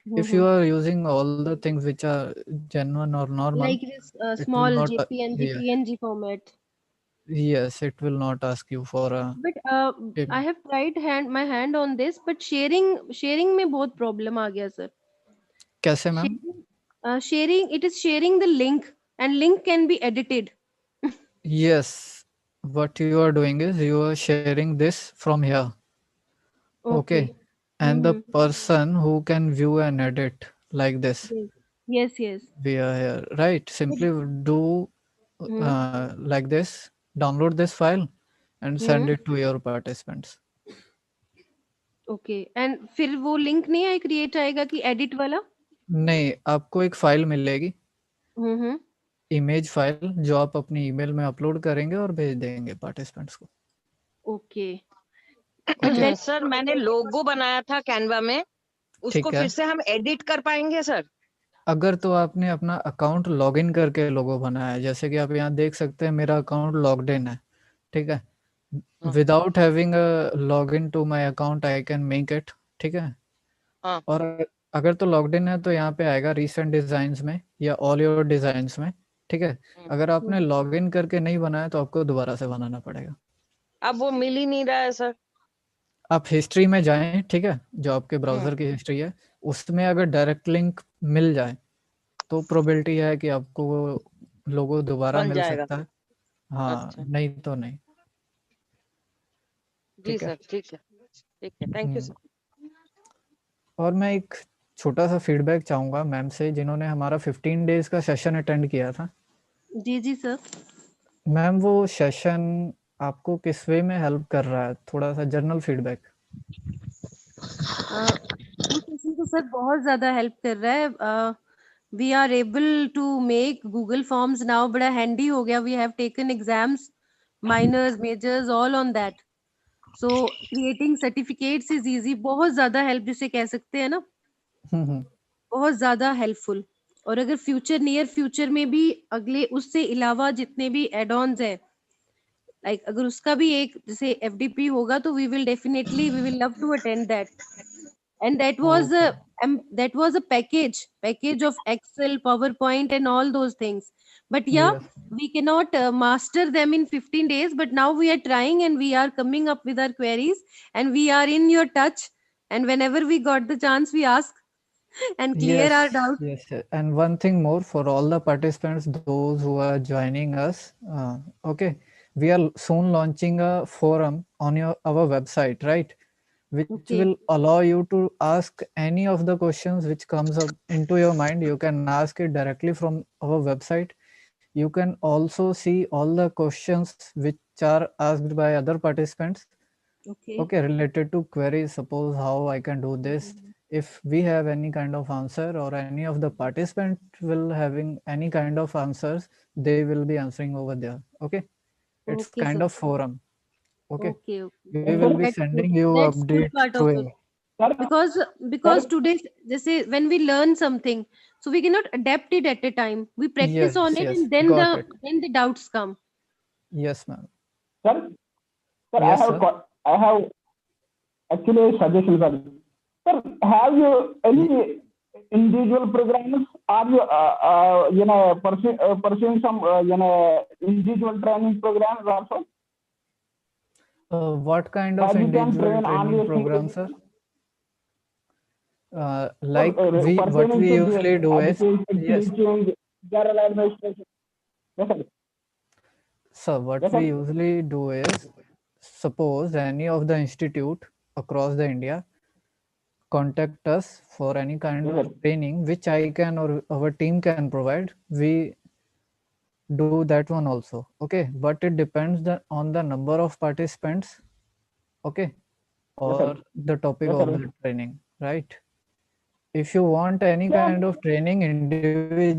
If you are using all the things which are genuine or normal, Like this it will small not JPNG, yeah, PNG format. yes, it will not ask you for a But I payment. have tried my hand on this, but sharing में बहुत problem आ गया sir. कैसे ma'am? Sharing, it is sharing the link, and link can be edited. Yes, what you are doing is you are sharing this from here. Okay. And the person who can view and edit like this, Yes. we are here, right? Simply do like this, download this file and send it to your participants. Okay. And फिर वो link नहीं आए create आएगा कि edit वाला? नहीं, आपको एक फाइल मिलेगी, हम्म इमेज फाइल, जो आप अपनी ईमेल में अपलोड करेंगे और भेज देंगे पार्टिसिपेंट्स को. Okay. सर मैंने लोगो बनाया था कैनवा में, उसको ठीक है. फिर से हम एडिट कर पाएंगे सर? अगर तो आपने अपना अकाउंट लॉगिन करके लोगो बनाया है, जैसे कि आप यहाँ देख सकते हैं मेरा अकाउंट लॉग्ड इन है, ठीक है. Without having a login to my account I can make it, ठीक है. और अगर तो लॉग्ड इन है तो यहाँ पे आएगा रिसेंट डिजाइन्स में या ऑल योर डिजाइन्स में, ठीक है. अगर आपने लॉगिन करके नहीं बनाया तो आपको दोबारा से बनाना पड़ेगा. अब वो मिल ही नहीं रहा है सर. आप हिस्ट्री में जाएं, ठीक है, जो आपके ब्राउजर की हिस्ट्री है उसमें अगर डायरेक्ट लिंक मिल जाए तो प्रोबेबिलिटी है कि आपको वो लोगो दोबारा मिल सकता है. हाँ, अच्छा. नहीं तो नहीं. जी सर, ठीक है, थैंक यू सर. और मैं एक छोटा सा फीडबैक चाहूंगा मैम से, जिन्होंने हमारा 15 डेज का सेशन अटेंड किया था. जी सर. मैम वो सेशन आपको किस वे में हेल्प कर रहा है, थोड़ा सा जनरल फीडबैक. सेशन तो सर बहुत ज्यादा हेल्प कर रहा है. we are able to make Google Forms now बड़ा handy हो गया. We have taken exams, minors, majors, all on that. So creating certificates is easy. बहुत ज़्यादा help जिसे कह सकते हैं ना, बहुत ज़्यादा helpful. और अगर फ्यूचर नियर फ्यूचर में भी अगले उससे अलावा जितने भी एड-ऑन्स हैं, लाइक अगर उसका भी एक जैसे एफडीपी होगा तो we will love to attend that. And that was a package of Excel, PowerPoint, and all those things. But yeah, Yes. we cannot master them in 15 days. But now we are trying and we are coming up with our queries, and we are in your touch. And whenever we got the chance, we ask and clear our Yes, doubts. yes. And one thing more for all the participants, those who are joining us. Okay, we are soon launching a forum on our website, right? Which Okay. will allow you to ask any of the questions which comes up into your mind. You can ask it directly from our website. You can also see all the questions which are asked by other participants. Okay. Okay, related to queries. Suppose how I can do this. If we have any kind of answer or any of the participant will having any kind of answers, they will be answering over there. Okay, it's Okay, kind sir. of forum. Okay, Okay. we will be That's good. sending you That's good updates part of through it. email. Because today, जैसे when we learn something, so we cannot adapt it at a time. We practice on Yes, it, yes, and then got it. the doubts come. Yes, ma'am. Sir, Yes, sir. I have actually a suggestion, sir. Sir, have you any individual programs? Are you pursuing some individual training programs also? What kind Where of we can individual train only training a program, single sir? Like what pertaining we to usually this do is, education, yes, teaching, general administration. Yes, sir. so what Yes, we sir. usually do is, suppose any of the institute across the India contact us for any kind Yes, of sir. training which I can or our team can provide, we do that one also. Okay, but it depends on the number of participants. Okay, Yes, or sir. the topic Yes, of sir. the training, right? If you want any Yeah. kind of training individually,